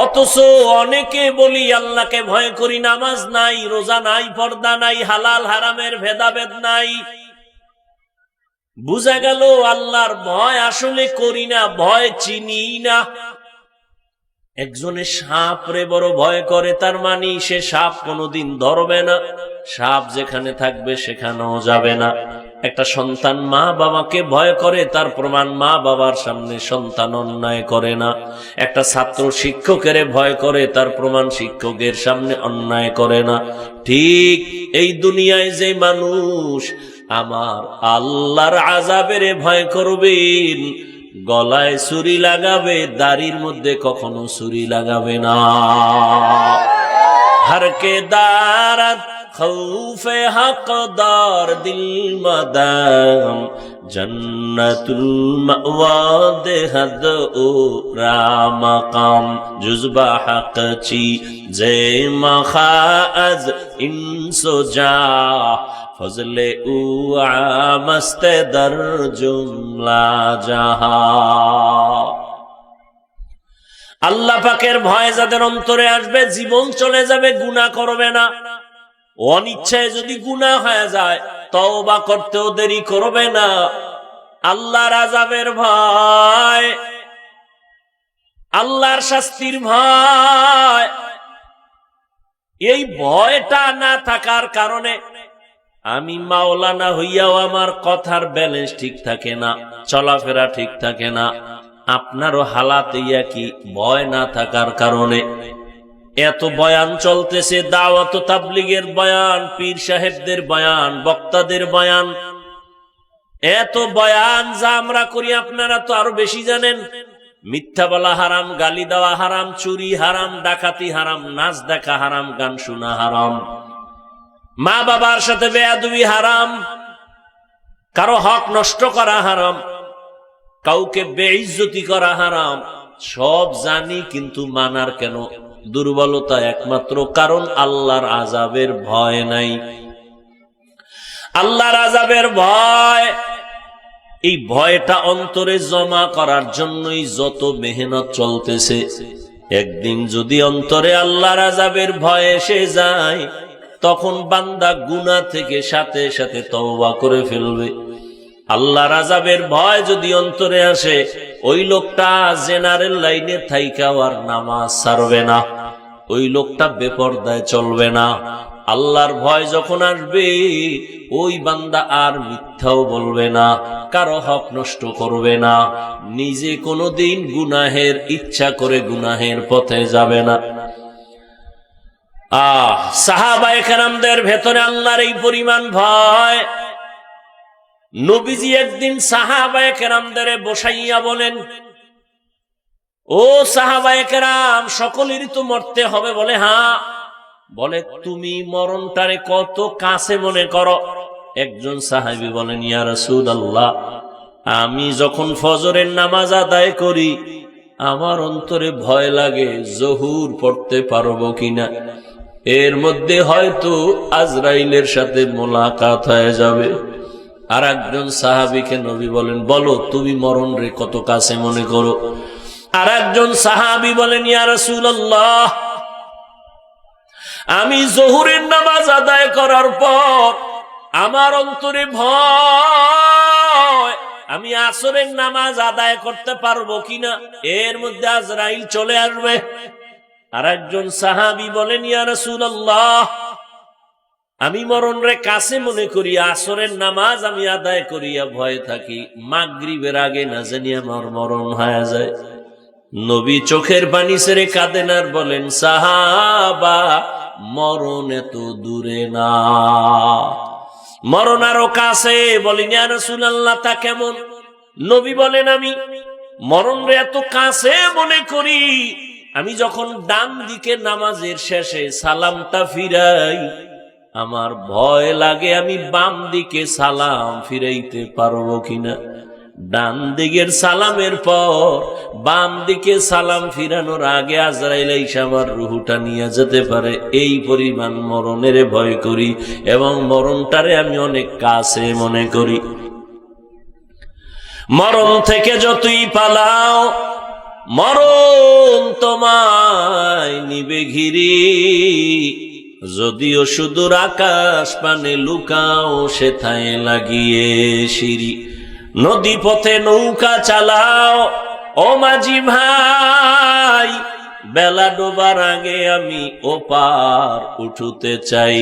অথচ অনেকে বলি আল্লাহকে ভয় করি, নামাজ নাই, রোজা নাই, পর্দা নাই, হালাল হারামের ভেদাভেদ নাই। বুঝা গেল আল্লাহর ভয় আসলে করি না, ভয় চিনি না। একজনে সাপ রে বড় ভয় করে, তার মানে সে সাপ কোনোদিন ধরবে না, সাপ যেখানে থাকবে সেখানেও যাবে না। একটা সন্তান মা বাবাকে ভয় করে, তার প্রমাণ মা বাবার সামনে সন্তান অন্যায় করে না। একটা ছাত্র শিক্ষকের ভয় করে, তার প্রমাণ শিক্ষকের সামনে অন্যায় করে না। ঠিক এই দুনিয়ায় যে মানুষ আমার আল্লাহর আযাবের ভয় করবেন, গলায় ছুরি লাগাবে, দাড়ির মধ্যে কখনো ছুরি লাগাবে না। হরকে দারাত খৌফে হকদার দিল মাদাম জন্নতুল মাওয়া দেহদ ও রামাকাম জুজবা হকচি জে মখাজ ইনসো যা ফজলে উ আমস্তে দর জুমলা জাহা। আল্লাহ পাকের ভয় যাদের অন্তরে আসবে, জীবন চলে যাবে, গুনাহ করবে না। অনিচ্ছায় যদি গুনাহ হয়ে যায়, তওবা করতেও দেরি করবে না। আল্লাহর আযাবের ভয়, আল্লাহর শাস্তির ভয়, এই ভয়টা না থাকার কারণে আমি মাওলানা হইয়াও আমার কথার ব্যালেন্স ঠিক থাকে না, চলাফেরা ঠিক থাকে না। আপনারও হালাত কি ভয় না থাকার কারণে? এত বয়ান চলতেছে, দাওয়াত তাবলীগের বয়ান, পীর সাহেবদের বয়ান, বক্তাদের বয়ান, এত বয়ান যা আমরা করি আপনারা তো আরো বেশি জানেন। মিথ্যা বলা হারাম, গালি দেওয়া হারাম, চুরি হারাম, ডাকাতি হারাম, নাচ দেখা হারাম, গান শোনা হারাম, মা বাবার সাথে বেয়াদবি হারাম, কারো হক নষ্ট করা হারাম, কাউকে বেইজ্জতি করা হারাম। সব জানি, কিন্তু মানার কেন দুর্বলতা? একমাত্র কারণ আল্লাহর আযাবের ভয় নাই। আল্লাহর আযাবের ভয়, এই ভয়টা অন্তরে জমা করার জন্যই যত মেহনত চলতেছে। একদিন যদি অন্তরে আল্লাহর আযাবের ভয় এসে যায়, তখন বান্দা গুনাহ থেকে সাথে সাথে তওবা করে ফেলবে। আল্লাহর আযাবের ভয় যদি অন্তরে আসে, ওই লোকটা জেনারেল লাইনে থাইকাও আর নামাজ ছাড়বে না, ওই লোকটা বেপরদায় চলবে না। আল্লাহর ভয় যখন আসবে, ওই বান্দা আর মিথ্যাও বলবে না, কারো হক নষ্ট করবে না, নিজে কোনোদিন গুনাহের ইচ্ছা করে গুনাহের পথে যাবে না। সাহাবায়ে কেরামদের ভেতরে আল্লাহর এই পরিমাণ ভয়। নবীজি একদিন সাহাবায়ে কেরামদের বসাইয়া বলেন, ও সাহাবায়ে কেরাম, সকলেরই তো মরতে হবে। বলে হ্যাঁ। বলে তুমি মরণটারে কত কাছে মনে করো? একজন সাহাবী বলেন, ইয়া রাসূলুল্লাহ, আমি যখন ফজরের নামাজ আদায় করি, আমার অন্তরে ভয় লাগে জহুর পড়তে পারবো কিনা, এর মধ্যে হয়তো আজরাইলের সাথে মোলাকাত হয়ে যাবে। আর একজন সাহাবীকে নবী বলেন, বলো তুমি মরণ রে কত কাছে মনে করো? আর একজন সাহাবী বলেন, ইয়া রাসূলুল্লাহ, আমি জোহরের নামাজ আদায় করার পর আমার অন্তরে ভয়, আমি আসরের নামাজ আদায় করতে পারবো কিনা, এর মধ্যে আজরাইল চলে আসবে। আর একজন সাহাবী বলেন, ইয়া রাসূলুল্লাহ, আমি মরণ রে কাছে মনে করি, আসরের নামাজ আমি আদায় করিয়া ভয় থাকি, মাগরিবের আগে না জানি আমার মরণ হয়ে যায়। নবী চোখের পানি ছেড়ে কাঁদেন আর বলেন, সাহাবা, মরণ এত দূরে না, মরণ আরো কাছে। বলেন, ইয়া রাসূলুল্লাহ, তা কেমন? নবী বলেন, আমি মরণ রে এত কাছে মনে করি, আমি যখন ডান দিকে নামাজের শেষে সালামটা ফিরাই, আমার ভয় লাগে আমি বাম দিকে সালাম ফিরাইতে পারবো কিনা। ডান দিকের সালামের পর বাম দিকে সালাম ফিরানোর আগে আজরাইল এসে আমার রুহুটা নিয়ে যেতে পারে, এই পরিমাণ মরণের ভয় করি, এবং মরণটারে আমি অনেক কাছে মনে করি। মরণ থেকে যতই পালাও, মরণ তোমায় নিবে ঘিরি, যদিও সুদূর আকাশ পানে লুকাও সেথায় লাগিয়ে সিঁড়ি। নদী পথে নৌকা চালাও ও মাঝি ভাই, বেলা ডোবার আগে আমি ওপার উঠতে চাই।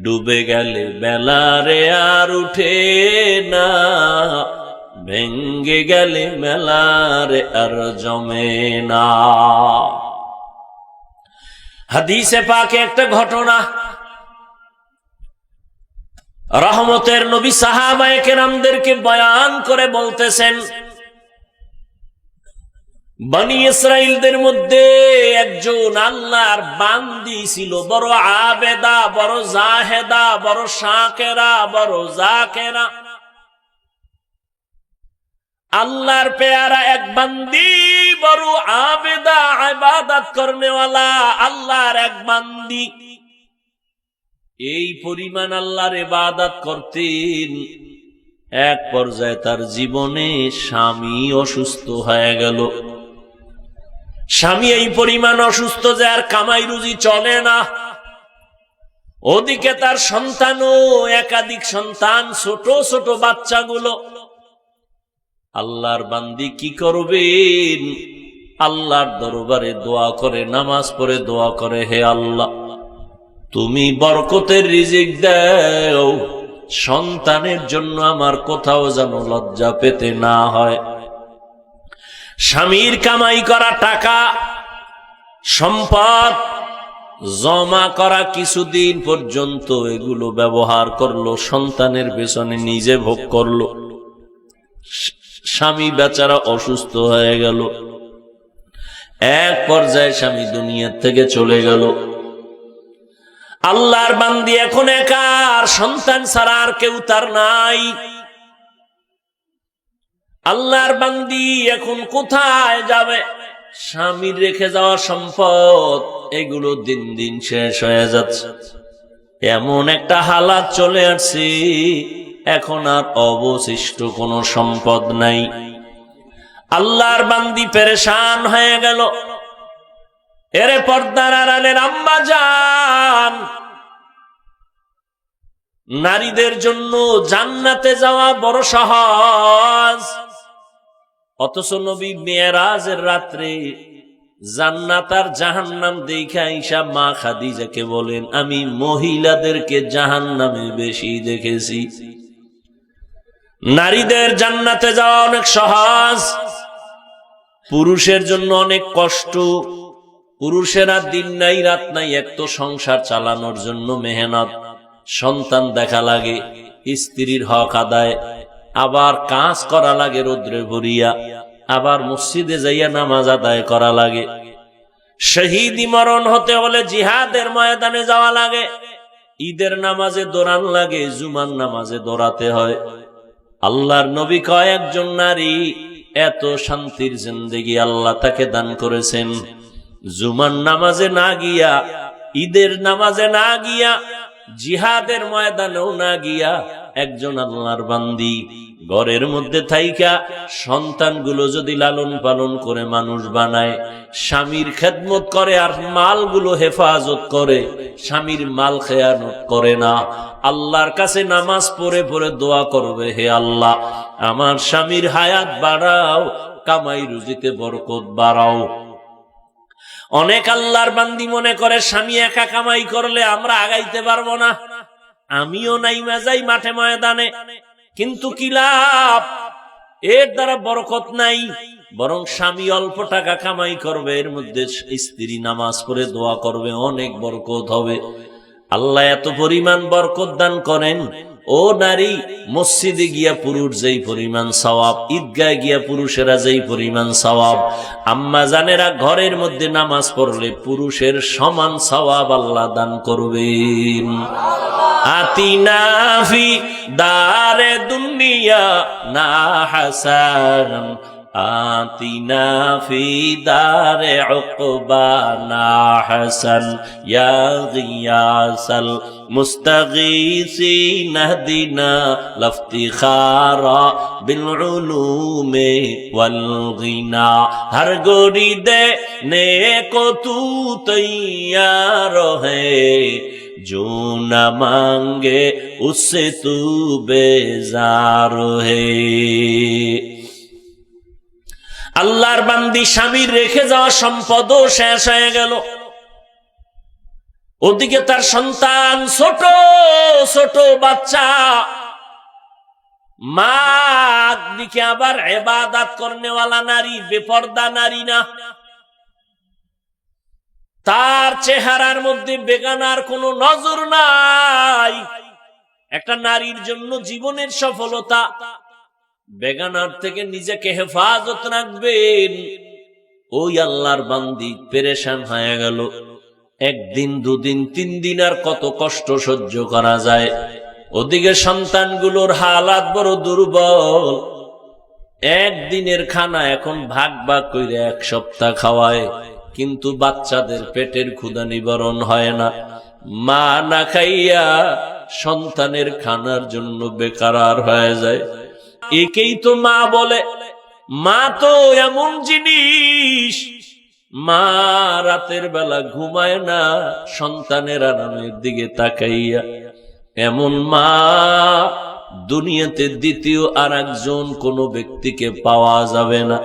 ডুবে গেলে বেলারে আর উঠে না, ভেঙ্গে গেলে মেলারে আর জমে না। হাদিসে পাকে একটা ঘটনা, রহমতের নবী সাহাবায়ে কেরামদেরকে বয়ান করে বলতেছেন, বনি ইসরাইলদের মধ্যে একজন আল্লাহর বান্দি ছিল, বড় আবেদা, বড় জাহেদা, বড় শাকেরা, বড় জাকেরা। আল্লাহর পেয়ারা এক বান্দি, বড় আবেদা, ইবাদত করনেওয়ালা আল্লাহর এক বান্দি। এই পরিমাণ আল্লাহর ইবাদত করতেন, এক পর্যায়ে তার জীবনে স্বামী অসুস্থ হয়ে গেল। স্বামী এই পরিমাণ অসুস্থ যে আর কামাই রুজি চলে না। ওদিকে তার সন্তানও, একাধিক সন্তান, ছোট ছোট বাচ্চাগুলো। আল্লাহর বান্দি কি করবেন? আল্লাহর দরবারে দোয়া করে, নামাজ পড়ে দোয়া করে, হে আল্লাহ তুমি বরকতের রিজিক দাও, সন্তানের জন্য আমার কোথাও যেন লজ্জা পেতে না হয়। স্বামীর কামাই করা টাকা সম্পদ জমা করা কিছুদিন পর্যন্ত এগুলো ব্যবহার করলো, সন্তানের পেছনে নিজে ভোগ করলো। স্বামী বেচারা অসুস্থ হয়ে গেল। এক পর্যায়ে স্বামী দুনিয়ার থেকে চলে গেল। আল্লাহর বান্দি এখন একা, আর সন্তান ছাড়া আর কেউ তার নাই। আল্লাহর বান্দি এখন কোথায় যাবে? স্বামীর রেখে যাওয়া সম্পদ এগুলো দিন দিন শেষ হয়ে যাচ্ছে। এমন একটা হালাত চলে আসছে, এখন আর অবশিষ্ট কোনো সম্পদ নাই। আল্লাহর বান্দি পেরেশান হয়ে গেল। এরে পর্দার আড়ালের আম্মা জান, নারীদের জন্য জান্নাতে যাওয়া বড় সহজ, অথচ নবী মেরাজের রাত্রে জান্নাত আর জাহান্নাম দেখা আয়েশা মা খাদিজাকে বলেন, আমি মহিলাদেরকে জাহান্নামে বেশি দেখেছি। নারীদের জান্নাতে যাওয়া অনেক সহজ, পুরুষের জন্য অনেক কষ্ট। পুরুষেরা দিন নাই রাত নাই, এক তো সংসার চালানোর জন্য মেহনত, সন্তান দেখা লাগে, স্ত্রীর হক আদায়, আবার কাজ করা লাগে রৌদ্রে ভরিয়া, আবার মসজিদে যাইয়া নামাজ আদায় করা লাগে। শহীদি মরণ হতে হলে জিহাদের ময়দানে যাওয়া লাগে, ঈদের নামাজে দৌড়ান লাগে, জুমার নামাজে দৌড়াতে হয়। আল্লাহর নবী কয়, একজন নারী এত শান্তির জিন্দেগি আল্লাহ তাকে দান করেছেন, জুমার নামাজে না গিয়া, ঈদের নামাজে না গিয়া, জিহাদের ময়দানেও না গিয়া, একজন আল্লাহর বান্দি ঘরের মধ্যে থাইকা সন্তানগুলো যদি লালন পালন করে মানুষ বানায়, স্বামীর খেদমত করে আর মালগুলো হেফাজত করে, স্বামীর মাল খেয়ানত করে না, আল্লাহর কাছে নামাজ পড়ে পড়ে দোয়া করবে, হে আল্লাহ আমার স্বামীর হায়াত বাড়াও, কামাই রুজিতে বরকত বাড়াও। অনেক আল্লাহর বান্দি মনে করে স্বামী একা কামাই করলে আমরা আগাইতে পারবো না, আমিও নাইমা যাই মাঠে ময়দানে, কিন্তু কি লাভ? এর দ্বারা বরকত নাই। বরং স্বামী অল্প টাকা কামাই করবে, এর মধ্যে স্ত্রী নামাজ পড়ে দোয়া করবে, অনেক বরকত হবে। আল্লাহ এত পরিমাণ বরকত দান করেন। ও নারী, মসজিদে গিয়া পুরুষ যেই পরিমাণ সওয়াব, ঈদগায় গিয়া পুরুষেরা যেই পরিমাণ সওয়াব, আম্মা জানেরা ঘরের মধ্যে নামাজ পড়লে পুরুষের সমান সওয়াব আল্লাহ দান করবেন। আতিনা ফি দারে দুনিয়া না হাসান, আতিনা ফি দারে উকবানা হাসান, ইয়া গিয়াসাল মুস্তাগীসিন ইহদিনা লাফতিখারা বিল উলুমি ওয়াল গিনা। হর গোরি দে নেকো তু তৈয়ার হে, जो न मांगे उससे तू बेजार है। আল্লাহর বান্দি স্বামীর রেখে যাওয়া সম্পদও শেষ হয়ে গেল। ওদিকে তার সন্তান ছোট ছোট বাচ্চা, মা দিকে আবার ইবাদত করনেওয়ালা নারী, বেপরদা নারী না, তার চেহারার মধ্যে বেগানার কোনো নজর নাই। একটা নারীর জন্য জীবনের সফলতা বেগানার থেকে নিজেকে হেফাজত রাখবেন। ওই আল্লাহর বান্দি পেরেশান হয়ে গেল। একদিন, দুদিন, 3 দিন আর কত কষ্ট সহ্য করা যায়। ওদিকে সন্তানগুলোর হালাত বড় দুর্বল। একদিনের খানা এখন ভাগ ভাগ করে 1 সপ্তাহ খাওয়ায়, কিন্তু বাচ্চাদের পেটের ক্ষুধা নিবারণ হয় না। মা না খাইয়া সন্তানের খানার জন্য বেকারার হয়ে যায়। একেই তো মা বলে। মা তো এমন জিনিস, মা রাতের বেলা ঘুমায় না সন্তানের আরামের দিকে তাকাইয়া। এমন মা দুনিয়াতে দ্বিতীয় আর একজন কোন ব্যক্তিকে পাওয়া যাবে না।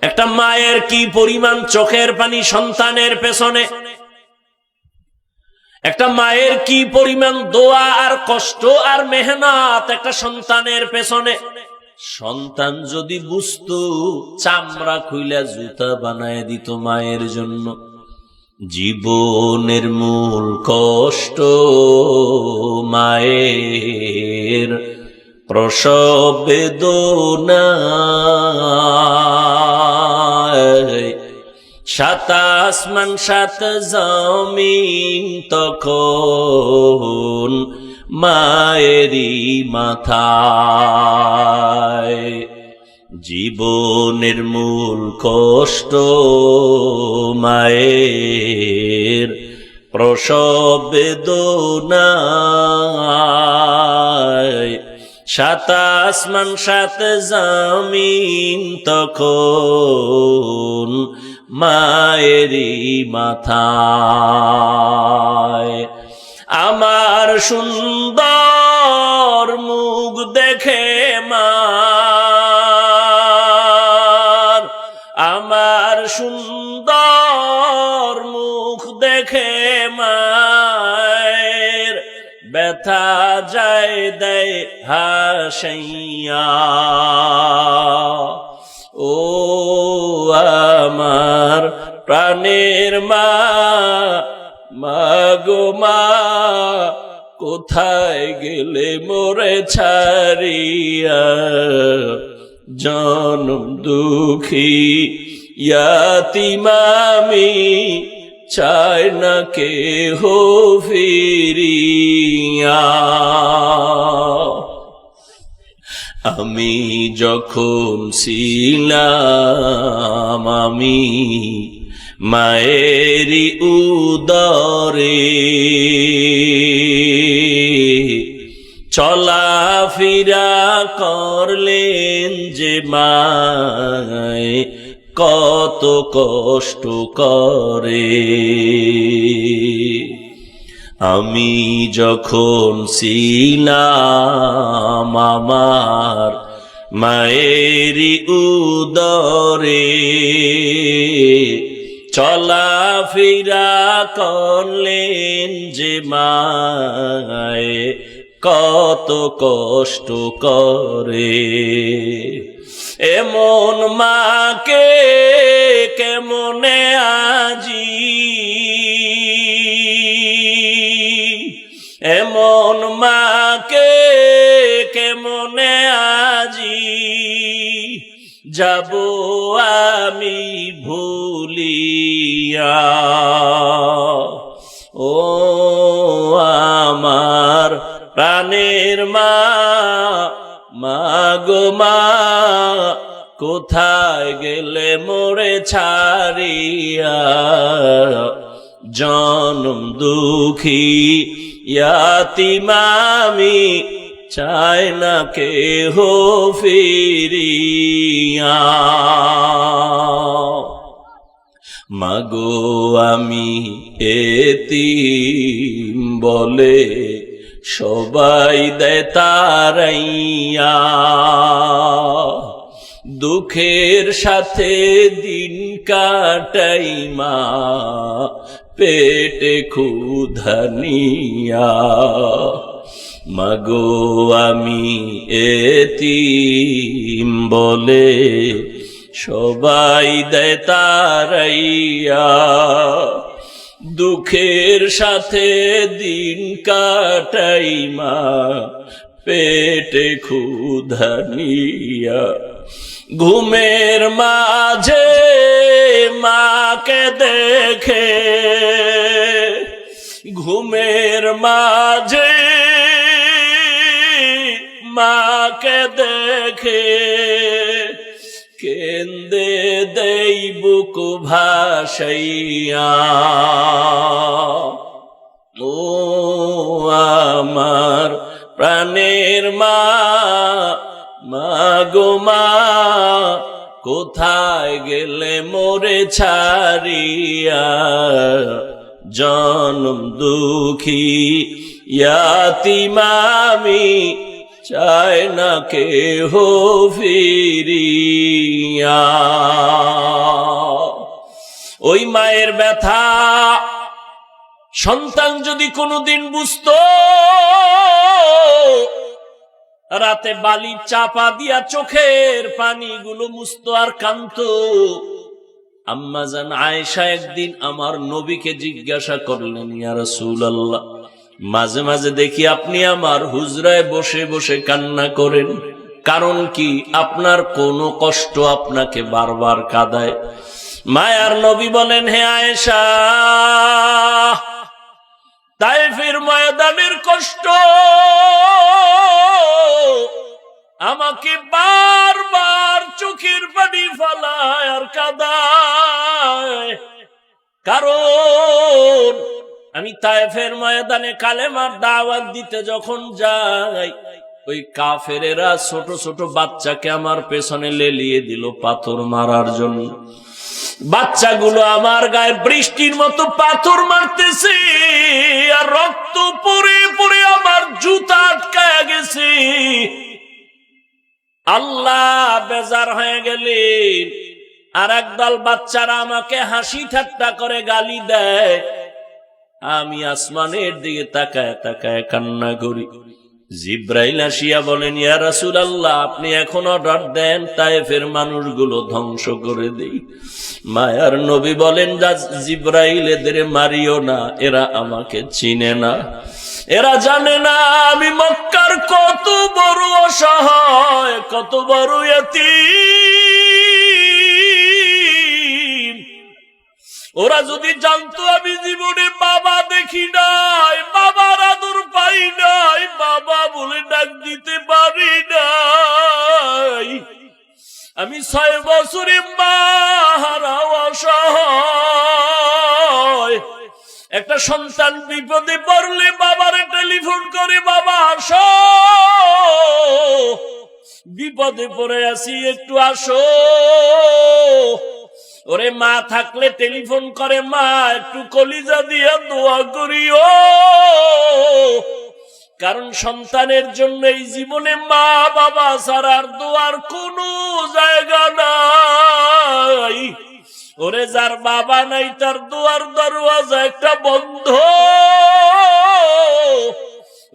একটা মায়ের কি পরিমাণ চোখের পানি সন্তানের পেছনে, একটা মায়ের কি পরিমাণ দোয়া আর কষ্ট আর মেহনত একটা সন্তানের পেছনে। সন্তান যদি বুঝতো, চামড়া খুইলা জুতা বানায় দিত মায়ের জন্য। জীবনের মূল কষ্ট মায়ের প্রসব বেদনা, 7 আসমান 7 জমিন তখন মায়েরই মাথায়। জীবনের মূল কষ্ট মায়ের প্রসব বেদনা, 7 আসমান 7 জমিন তখন মায়েরই মাথায়। আমার সুন্দর মুখ দেখে মা, আমার সুন্দর মুখ দেখে মায়ের ব্যথা যায় দেয় হাসাইয়া। ও আমার প্রাণের মা, মাগো মা, কোথায় গেলে মোরে ছাড়িয়া? জনম দুঃখী ইয়াতীম আমি, চাই না কেহ ফিরিয়া। আমি যখন ছিলাম আমি মায়েরই উদরে, চলাফেরা করলেন যে মায় কত কষ্ট করে। আমি যখন ছিলাম আমার মায়েরই উদরে, চলাফেরা করলেন যে মায় কত কষ্ট করে। এমন মাকে কেমনে আজি, এমন মাকে কেমনে আজি যাব আমি ভুলিয়া। ও আমার প্রাণের মা, মাগো মা, কোথায় গেলে মোরে ছাড়িয়া? জনম দুঃখী ইয়াতীম আমি, চাই না কেহ ফিরিয়া। মাগো আমি এতিম বলে সবাই দেয় তারাইয়া, দুঃখের সাথে দিন কাটাই মা পেটে ক্ষুধা নিয়া। মাগো আমি এতিম বলে সবাই দেয় তারাইয়া, দুঃখের সাথে দিন কাটাই মা পেটে ক্ষুধা নিয়া। ঘুমের মাঝে মাকে দেখে, ঘুমের মাঝে মাকে দেখে, কেন্দে দেই বুক ভাসাইয়া। ও আমার প্রাণের মা, মাগো মা কোথায় গেলে মোরে ছাড়িয়া। জনম দুঃখী ইয়াতীম আমি, চায় না কেহ ফিরিয়া। ওই মায়ের ব্যথা সন্তান যদি কোনোদিন বুঝতো, রাতে বালি চাপা দিয়া চোখের পানিগুলো মুছতো আর কাঁদতো। আম্মাজান আয়েশা একদিন আমার নবীকে জিজ্ঞাসা করলেন, ইয়া রাসূলুল্লাহ, মাঝে মাঝে দেখি আপনি আমার হুজরায় বসে বসে কান্না করেন, কারণ কি? আপনার কোনো কষ্ট আপনাকে বারবার কাঁদায়? মায়ার নবী বলেন, হে আয়েশা, তায়েফের ময়দানের কষ্ট আমাকে বারবার চোখের পানি ফেলায় আর কাঁদায়, কারণ আমি তায়েফের ময়দানে কালেমার দাওয়াত দিতে যখন যাই, ওই কাফেরেরা ছোট ছোট বাচ্চাকে আমার পেছনে লেলিয়ে দিল পাথর মারার জন্য। বাচ্চাগুলো আমার গায়ে বৃষ্টির মতো পাথর মারতেছে, আর রক্ত পড়ে পড়ে আমার জুতা আটকায় গেছে। আল্লাহ বেজার হয়ে গেলেন, আর একদল বাচ্চারা আমাকে হাসি ঠাট্টা করে গালি দেয়। আমি আসমানের দিকে তাকায় তাকায় কান্না করি। জিব্রাইল আসিয়া বলেন, ইয়া রাসূলুল্লাহ, আপনি এখন অর্ডার দেন, তায়েফের মানুষগুলো ধ্বংস করে দেই। মায়ার নবী বলেন, জিব্রাইল এদের মারিও না, এরা আমাকে চিনে না, এরা জানে না আমি মক্কার কত বড় অসহায়, কত বড় এতিম। ওরা যদি জানতো আমি জীবনে বাবা দেখি নাই, বাবার আদর পাই নাই, বাবা বলে ডাক দিতে পারি নাই, আমি 6 বছরে মা হারা অসহায়। একটা সন্তান বিপদে পড়লে বাবারে টেলিফোন করে, বাবা আসো, বিপদে পড়ে আছি, একটু আসো। ওরে মা থাকলে টেলিফোন করে, মা একটু কলিজা দিয়া দোয়া করিও, কারণ সন্তানের জন্য এই জীবনে মা বাবা ছাড়ার দোয়ার কোনো জায়গা নাই। ওরে যার বাবা নাই তার দোয়ার দরওয়াজা একটা বন্ধ,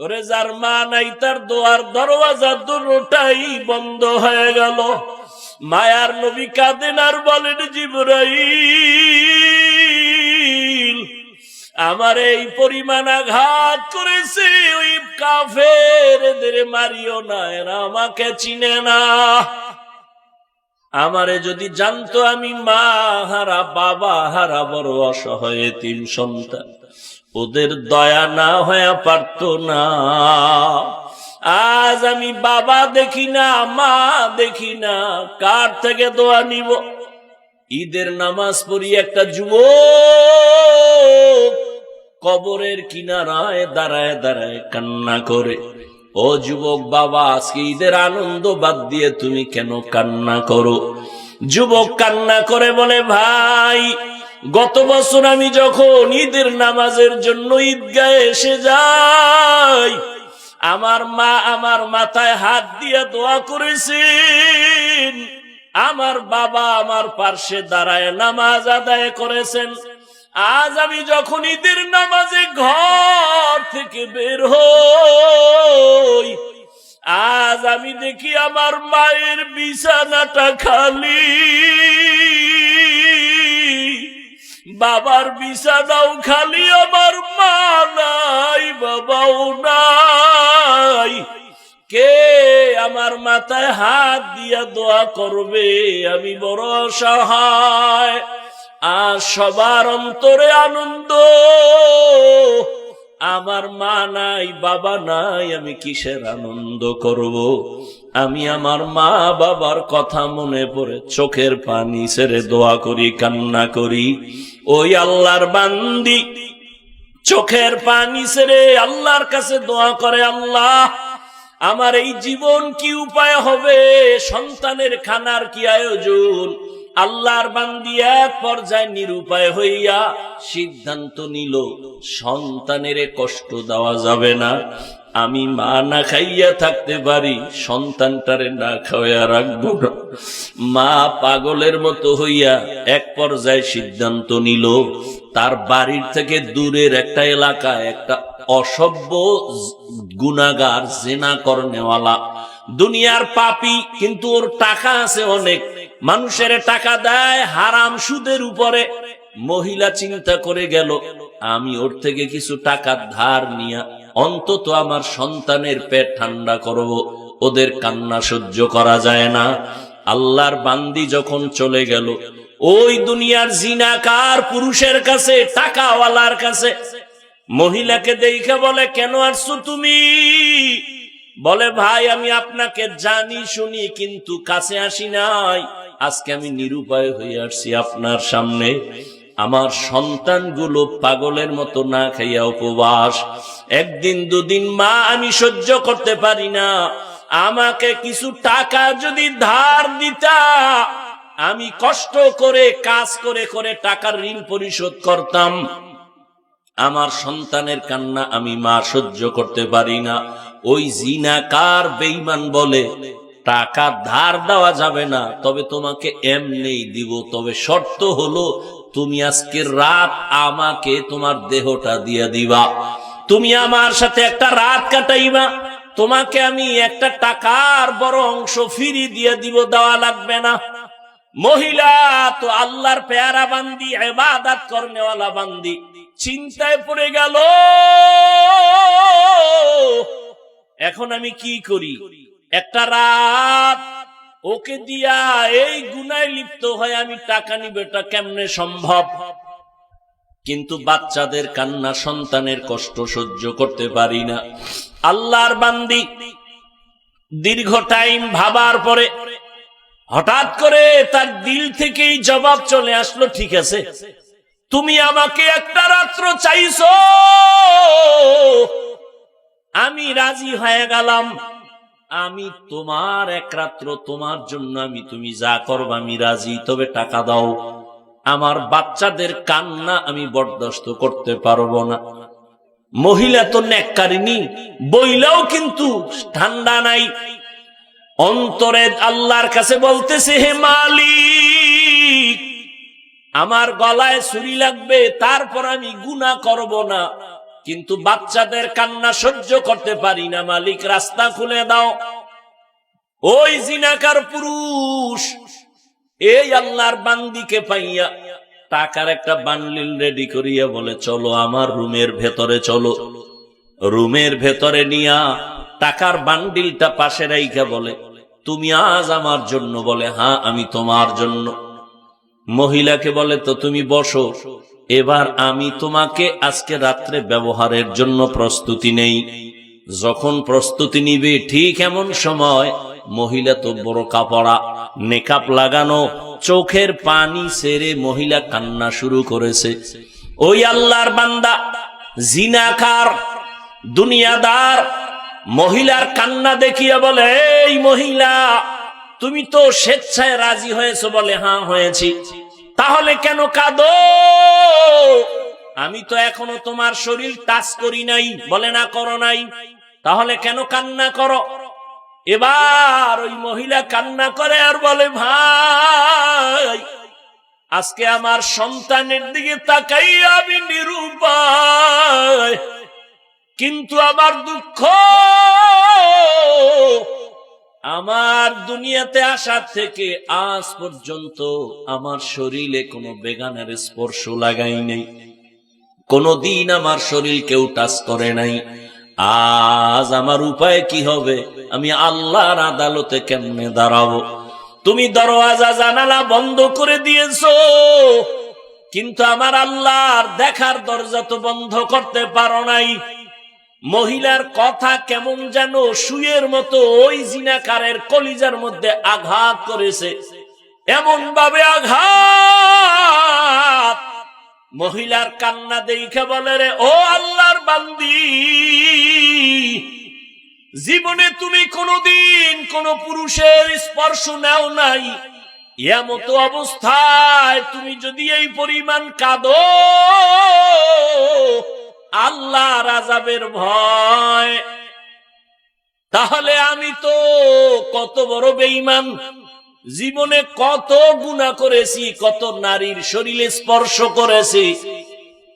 ওরে যার মা নাই তার দোয়ার দরওয়াজা দুটোটাই বন্ধ হয়ে গেল। মায়ার নবী কাঁদেন আর বলেন, জিবরাইল আমার এই পরিমাণ আঘাত করেছে, ওই কাফের এদের মারিও না, এরা আমাকে চিনে না। আমারে যদি জানতো আমি মা হারা বাবা হারা বড় অসহায় এতিম সন্তান, ওদের দয়া না হয়ে পারত না। আজ আমি বাবা দেখি না, মা দেখি না, কার থেকে দোয়া নিব? ঈদের নামাজ পড়ি, একটা যুবক কবরের কিনারায় দাঁড়ায় দাঁড়ায় কান্না করে। ও যুবক বাবা, আজকে ঈদের আনন্দ বাদ দিয়ে তুমি কেন কান্না করো? যুবক কান্না করে বলে, ভাই গত বছর আমি যখন ঈদের নামাজের জন্য ঈদগাহে এসে যাই, আমার মা আমার মাথায় হাত দিয়ে দোয়া করেছেন, আমার বাবা আমার পার্শ্বে দাঁড়ায় নামাজ আদায় করেছেন, আজ আমি যখন ঈদের নামাজে ঘর থেকে বের হই, আজ আমি দেখি আমার মায়ের বিছানাটা খালি, বাবার বিছানাও খালি, আমার মা নাই, বাবাও নাই। কে আমার মাথায় হাত দিয়া দোয়া করবে? আমি বড় অসহায়। আর সবার অন্তরে আনন্দ, আমার মা নাই, বাবা নাই, আমি কিসের আনন্দ করব? আমি আমার মা বাবার কথা মনে পড়ে চোখের পানি ছেড়ে দোয়া করি, কান্না করি। ওই আল্লাহর বান্দি চোখের পানি ছেড়ে আল্লাহর কাছে দোয়া করে, আল্লাহ আমার এই জীবন কি উপায় হবে, সন্তানের খানার কি আয়োজন? আল্লাহর বান্দি এক পর্যায়ে নিরুপায় হইয়া সিদ্ধান্ত নিল, সন্তানের কষ্ট দেওয়া যাবে না। আমি মা না খাইয়া থাকতে পারি, সন্তানটারে না খাওয়া রাখবো না। মা পাগলের মতো হইয়া এক পর্যায়ে সিদ্ধান্ত নিল, তার বাড়ির থেকে দূরের একটা এলাকায় একটা অসভ্য গুনাহগার, জিনা করনেওয়ালা, দুনিয়ার পাপী, কিন্তু ওর টাকা আছে অনেক, মানুষের টাকা দেয় হারাম সুদের উপরে। মহিলা চিন্তা করে গেল, আমি ওর থেকে কিছু টাকা ধার নিয়া অন্তত আমার সন্তানের পেট ঠান্ডা করব, ওদের কান্না সহ্য করা যায় না। আল্লাহর বান্দি যখন চলে গেল ওই দুনিয়ার জিনাকার পুরুষের কাছে, টাকাওয়ালার কাছে, মহিলাকে দেখে বলে, কেন আসছো তুমি? বলে, ভাই আমি আপনাকে জানি শুনি কিন্তু কাছে আসি নাই, আজকে আমি নিরুপায় হয়ে আসছি আপনার সামনে। আমার সন্তানগুলো পাগলের মতো না খাইয়া উপবাস, একদিন দুদিন মা আমি সহ্য করতে পারি না, আমাকে কিছু টাকা যদি ধার দিতা, আমি কষ্ট করে কাজ করে করে টাকার ঋণ পরিশোধ করতাম। আমার সন্তানের কান্না আমি মা সহ্য করতে পারি না। ওই জিনাকার বেঈমান বলে, টাকা ধার দেওয়া যাবে না, তবে তোমাকে এমনি দিব, তবে শর্ত হলো তুমি আজকের রাত আমাকে তোমার দেহটা দিয়া দিবা, তুমি আমার সাথে একটা রাত কাটাইবা, তোমাকে আমি একটা টাকার বড় অংশ ফিরি দিয়ে দিব, দেওয়া লাগবে না। মহিলা তো আল্লাহর পেয়ারা বান্দি, ইবাদত করনেওয়ালা বান্দি, চিন্তায় পড়ে গেল, এখন আমি কি করি? একটা রাত ওকে দিয়া এই গুনায় লিপ্ত হয়ে আমি টাকা নিব, এটা কেমনে সম্ভব? কিন্তু বাচ্চাদের কান্না, সন্তানের কষ্ট সহ্য করতে পারি না। আল্লাহর বান্দি দীর্ঘ টাইম ভাবার পরে হঠাৎ করে তার দিল থেকেই জবাব চলে আসলো, ঠিক আছে, তুমি আমাকে একটা রাত্র চাইছো, আমি রাজি হয়ে গেলাম, আমি তোমার এক রাত্র তোমার জন্য আমি, তুমি যা করবা আমি রাজি, তবে টাকা দাও। আমার বাচ্চাদের কান্না আমি বরদাস্ত করতে পারবো না। মহিলা তো নেককারিনী, বইলাও কিন্তু ঠান্ডা নাই, অন্তরে আল্লাহর কাছে বলতেছে, হে মালিক, আমার গলায় ছুরি লাগবে, তারপর আমি গুনাহ করব না, কিন্তু বাচ্চাদের কান্না সহ্য করতে পারি না, মালিক রাস্তা খুলে দাও। ওই জিনাকার পুরুষ এই আল্লাহর বান্দিকে পাইয়া টাকার একটা বান্ডিল রেডি করিয়া বলে, চলো আমার রুমের ভেতরে চলো। রুমের ভেতরে নিয়া টাকার বান্ডিলটা পাশে রাইখা বলে, তুমি আজ আমার জন্য? বলে, হ্যাঁ আমি তোমার জন্য। মহিলাকে বলে, তো তুমি বসো, এবার আমি তোমাকে আজকে রাত্রে ব্যবহারের জন্য প্রস্তুতি নেই। যখন প্রস্তুতি নিবে ঠিক এমন সময় মহিলা তো বোরকা পরা, নেকাব লাগানো, চোখের পানি ছেড়ে মহিলা কান্না শুরু করেছে। ওই আল্লাহর বান্দা জিনাকার দুনিয়াদার মহিলার কান্না দেখিয়া বলে, এই মহিলা, তুমি তো স্বেচ্ছায় রাজি হয়েছো? বলে, হ্যাঁ হয়েছি। তাহলে কেন কাঁদো? আমি তো এখনো তোমার শরীর টাচ করি নাই। বলে, না করো নাই। তাহলে কেন কান্না করো? এবার ওই মহিলা কান্না করে আর বলে, ভাই আজকে আমার সন্তানের দিকে তাকাইয়া আমি নিরুপায়, কিন্তু আমার দুঃখ, আমার দুনিয়াতে আসার থেকে আজ পর্যন্ত আমার শরীরে কোনো বেগানের স্পর্শ লাগাই নাই, কোনদিন আমার শরীর কেউ টাচ করে নাই। আজ আমার উপায় কি হবে? আমি আল্লাহর আদালতে কেমনে দাঁড়াবো? তুমি দরওয়াজা জানালা বন্ধ করে দিয়েছো, কিন্তু আমার আল্লাহর দেখার দরজা তো বন্ধ করতে পারো নাই। মহিলার কথা কেমন যেন সুয়ের মতো ওই জিনাকারের কলিজার মধ্যে আঘাত করেছে, এমন ভাবে আঘাত, মহিলার কান্না দেখে বলে, রে ও আল্লাহর বান্দি, জীবনে তুমি কোনদিন কোন পুরুষের স্পর্শ নাও নাই, এমত অবস্থায় তুমি যদি এই পরিমাণ কাঁদো আল্লাহর আযাবের ভয়, তাহলে আমি তো কত বড় বেঈমান, জীবনে কত গুনাহ করেছি, কত নারীর শরীরে স্পর্শ করেছি,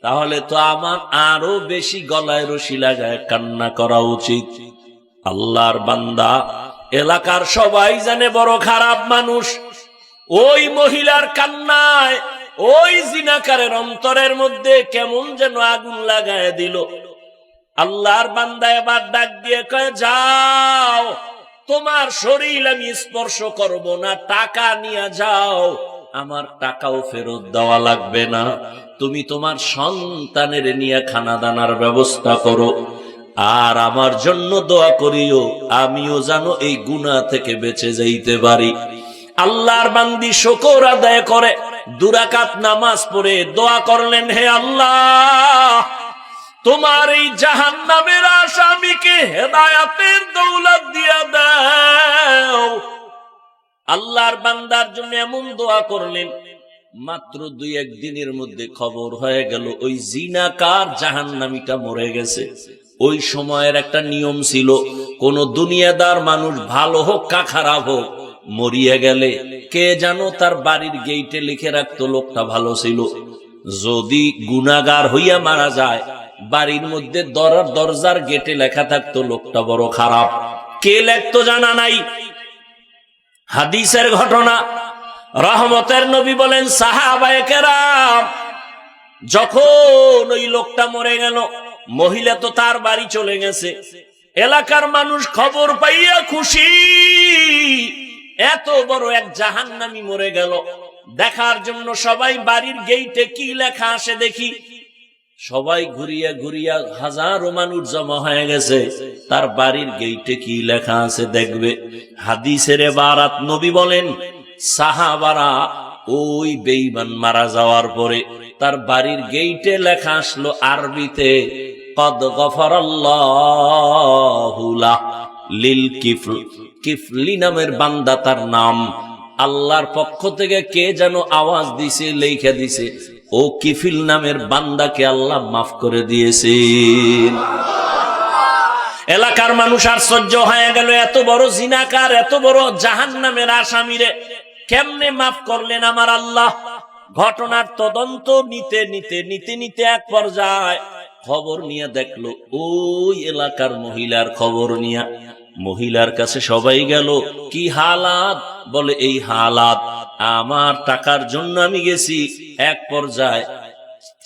তাহলে তো আমার আরো বেশি গলায় রশি লাগায় কান্না করা উচিত। আল্লাহর বান্দা, এলাকার সবাই জানে বড় খারাপ মানুষ। ওই মহিলার কান্নায় ওই জিনাকারের অন্তরের মধ্যে কেমন যেন আগুন লাগায় দিল। আল্লাহর বান্দা এবার ডাক দিয়ে কয়, যাও, তোমার শরীর আমি স্পর্শ করব না, টাকা নিয়ে যাও, আমার টাকাও ফেরত দেওয়া লাগবে না, তুমি তোমার সন্তানের নিয়ে খানা দানার ব্যবস্থা করো, আর আমার জন্য দোয়া করিও, আমিও যেন এই গুনাহ থেকে বেঁচে যাইতে পারি। আল্লাহর বান্দি শুকর আদায় করে 2 রাকাত নামাজ পড়ে দোয়া করলেন, হে আল্লাহ, তোমার এই জাহান্নামের আসামিকে হেদায়েতের দৌলত দিয়া দাও। আল্লাহর বান্দার জন্য এমন দোয়া করলেন, মাত্র 2-1 দিনের মধ্যে খবর হয়ে গেল ওই জিনাকার জাহান্নামীটা মরে গেছে। ওই সময়ের একটা নিয়ম ছিল, কোন দুনিয়াদার মানুষ ভালো হোক কা খারাপ হোক, মরিয়া গেলে কে জানো তার বাড়ির গেইটে লিখে রাখতো লোকটা ভালো ছিল। যদি গুনাহগার হইয়া মারা যায়, বাড়ির মধ্যে দরজার গেটে লেখা থাকতো লোকটা বড় খারাপ। কে লেখতো জানা নাই। হাদিসের ঘটনা, রহমতের নবী বলেন, সাহাবায়ে কেরাম যখন ওই লোকটা মরে গেল, মহিলা তো তার বাড়ি চলে গেছে, এলাকার মানুষ খবর পাইয়া খুশি, এত বড় এক জাহান্নামী মরে গেল। দেখার জন্য সবাই বাড়ির গেইটে কি লেখা আসে দেখি। সবাই ঘুরিয়া ঘুরিয়া হাজারো মানুষ জমা হয়ে গেছে, তার বাড়ির গেইটে কি লেখা আছে দেখবে। হাদিসের এবারাত নবী বলেন, সাহাবারা ওই বেঈমান মারা যাওয়ার পরে তার বাড়ির গেইটে লেখা আসলো আরবিতে, কদ গফরাল্লাহু লাহ লিল কিফল। কিফলি নামের বান্দা তার নাম। আল্লাহর পক্ষ থেকে কে যেন আওয়াজ দিছে, লেখা দিছে, ও কিফিল নামের বান্দাকে আল্লাহ মাফ করে দিয়েছেন। এলাকার মানুষ আশ্চর্য হয়ে গেল, এত বড় জিনাকার, এত বড় জাহান্নামের আসামিরে কেমনে মাফ করলেন আমার আল্লাহ। ঘটনার তদন্ত নিতে নিতে নিতে নিতে এক পর্যায়ে খবর নিয়ে দেখলো, ওই এলাকার মহিলার খবর নিয়ে মহিলার কাছে সবাই গেল। কি হালাত? বলে এই হালাত, আমার টাকার জন্য আমি গেছি, এক পর্যায়ে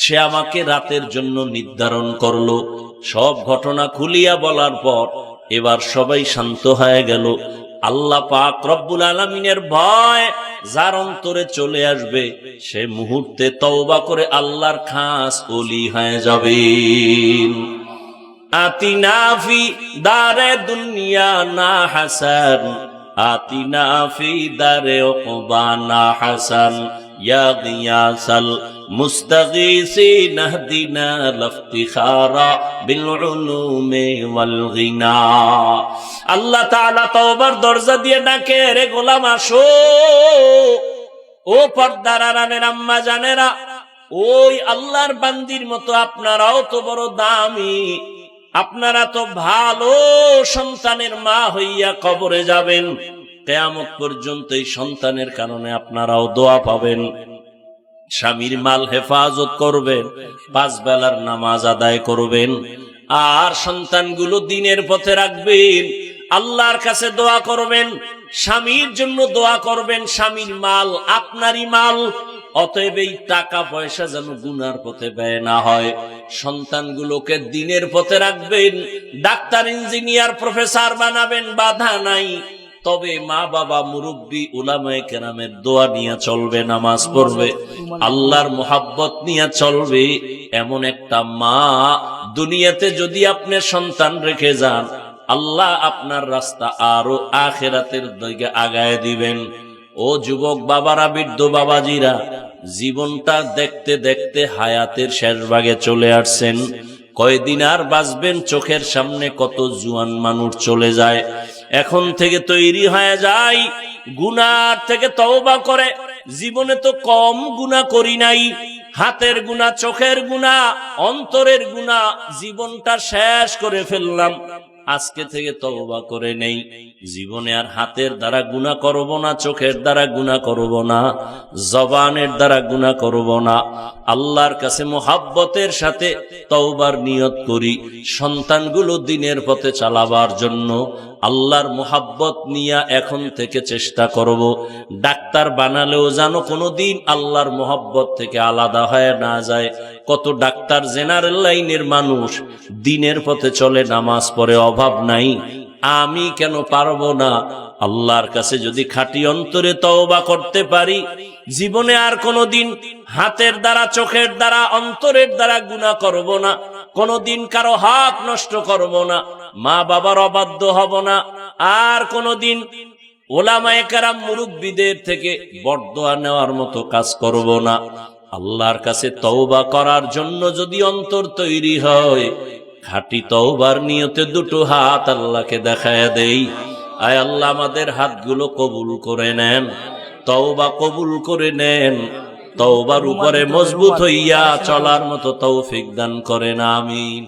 সে আমাকে রাতের জন্য নির্ধারণ করলো। সব ঘটনা খুলিয়া বলার পর এবার সবাই শান্ত হয়ে গেল। আল্লাহ পাক রব্বুল আলামিনের ভয় যার অন্তরে চলে আসবে, সে মুহূর্তে তওবা করে আল্লাহর খাস ওলি হয়ে যাবে। আতিনা ফি দারে দুনিয়া না হাসান, আতিনা ফি দারে উকবা না হাসান, ইয়া গিয়াসাল মুস্তাগীসিন আহদিনা লাফতিখারা বিল উলুমি ওয়াল গিনা। আল্লাহ তাআলা তওবার দরজা দিয়ে ডাকে, রে গোলাম আসো। ও পর্দার আড়ালের আম্মা জানেরা, ওই আল্লাহর বান্দির মতো আপনারাও তো বড় দামি, আপনারা তো ভালো সন্তানের মা হইয়া কবরে যাবেন, কিয়ামত পর্যন্ত এই সন্তানের কারণে আপনারাও দোয়া পাবেন। স্বামীর মাল হেফাজত করবেন, 5 বেলার নামাজ আদায় করবেন, আর সন্তানগুলো দিনের পথে রাখবেন, আল্লাহর কাছে দোয়া করবেন, স্বামীর জন্য দোয়া করবেন। স্বামীর মাল আপনারই মাল, অতএব এই টাকা পয়সা যেন গুনার পথে ব্যয় না হয়। সন্তানগুলোকে দিনের পথে রাখবেন, ডাক্তার, ইঞ্জিনিয়ার, প্রফেসর বানাবেন, বাধা নাই। তবে মা বাবা, মুরব্বী, উলামায়ে কেরামের দোয়া নিয়ে চলবে, নামাজ পড়বে, আল্লাহর মোহাব্বত নিয়ে চলবে। এমন একটা মা দুনিয়াতে যদি আপনি সন্তান রেখে যান, আল্লাহ আপনার রাস্তা আরো আখিরাতের দিকে আগায় দিবেন। ও যুবক বাবারা, বৃদ্ধ বাবাজিরা, জীবনটা দেখতে দেখতে হায়াতের শেষ ভাগে চলে আসছেন। কয়দিন আর বাঁচবেন? চোখের সামনে কত জুয়ান মানুষ চলে যায়। এখন থেকে তৈরি হয়ে যায়, গুনার থেকে তওবা করে। জীবনে তো কম গুনাহ করি নাই, হাতের গুনাহ, চোখের গুনাহ, অন্তরের গুনাহ, জীবনটা শেষ করে ফেললাম। আজকে থেকে তওবা করে নেই, জীবনে আর হাতের দ্বারা গুনাহ করব না, চোখের দ্বারা গুনাহ করব না, জবানের দ্বারা গুনাহ করব না। আল্লাহর কাছে মুহাব্বতের সাথে তওবার নিয়ত করি, সন্তানগুলো দিনের পথে চালাবার জন্য আল্লাহর মুহাব্বত নিয়ে এখন থেকে চেষ্টা করব। ডাক্তার বানালেও যেন কোনোদিন আল্লাহর মুহাব্বত থেকে আলাদা হয়ে না যায়। কত ডাক্তার জেনারেল লাইনের মানুষ দিনের পথে চলে, নামাজ পড়ে, অভাব নাই। আমি কেন পারবো না? আল্লাহর কাছে যদি খাঁটি অন্তরে তওবা করতে পারি, জীবনে আর কোনোদিন হাতের দ্বারা, চোখের দ্বারা, অন্তরের দ্বারা গুনাহ করব না, কোনোদিন কারো হক নষ্ট করব না, মা বাবার অবাধ্য হব না, আর কোনোদিন উলামায়ে কেরাম, মুরব্বিদের থেকে বরদোয়া নেওয়ার মতো কাজ করব না। আল্লাহর কাছে তওবা করার জন্য যদি অন্তর তৈরি হয়, খাঁটি তওবার নিয়তে দুটো হাত আল্লাহকে দেখায়া দেই। আয় আল্লাহ, আমাদের হাতগুলো কবুল করে নেন, তওবা কবুল করে নেন, তওবার উপরে মজবুত হইয়া চলার মতো তৌফিক দান করেন, আমিন।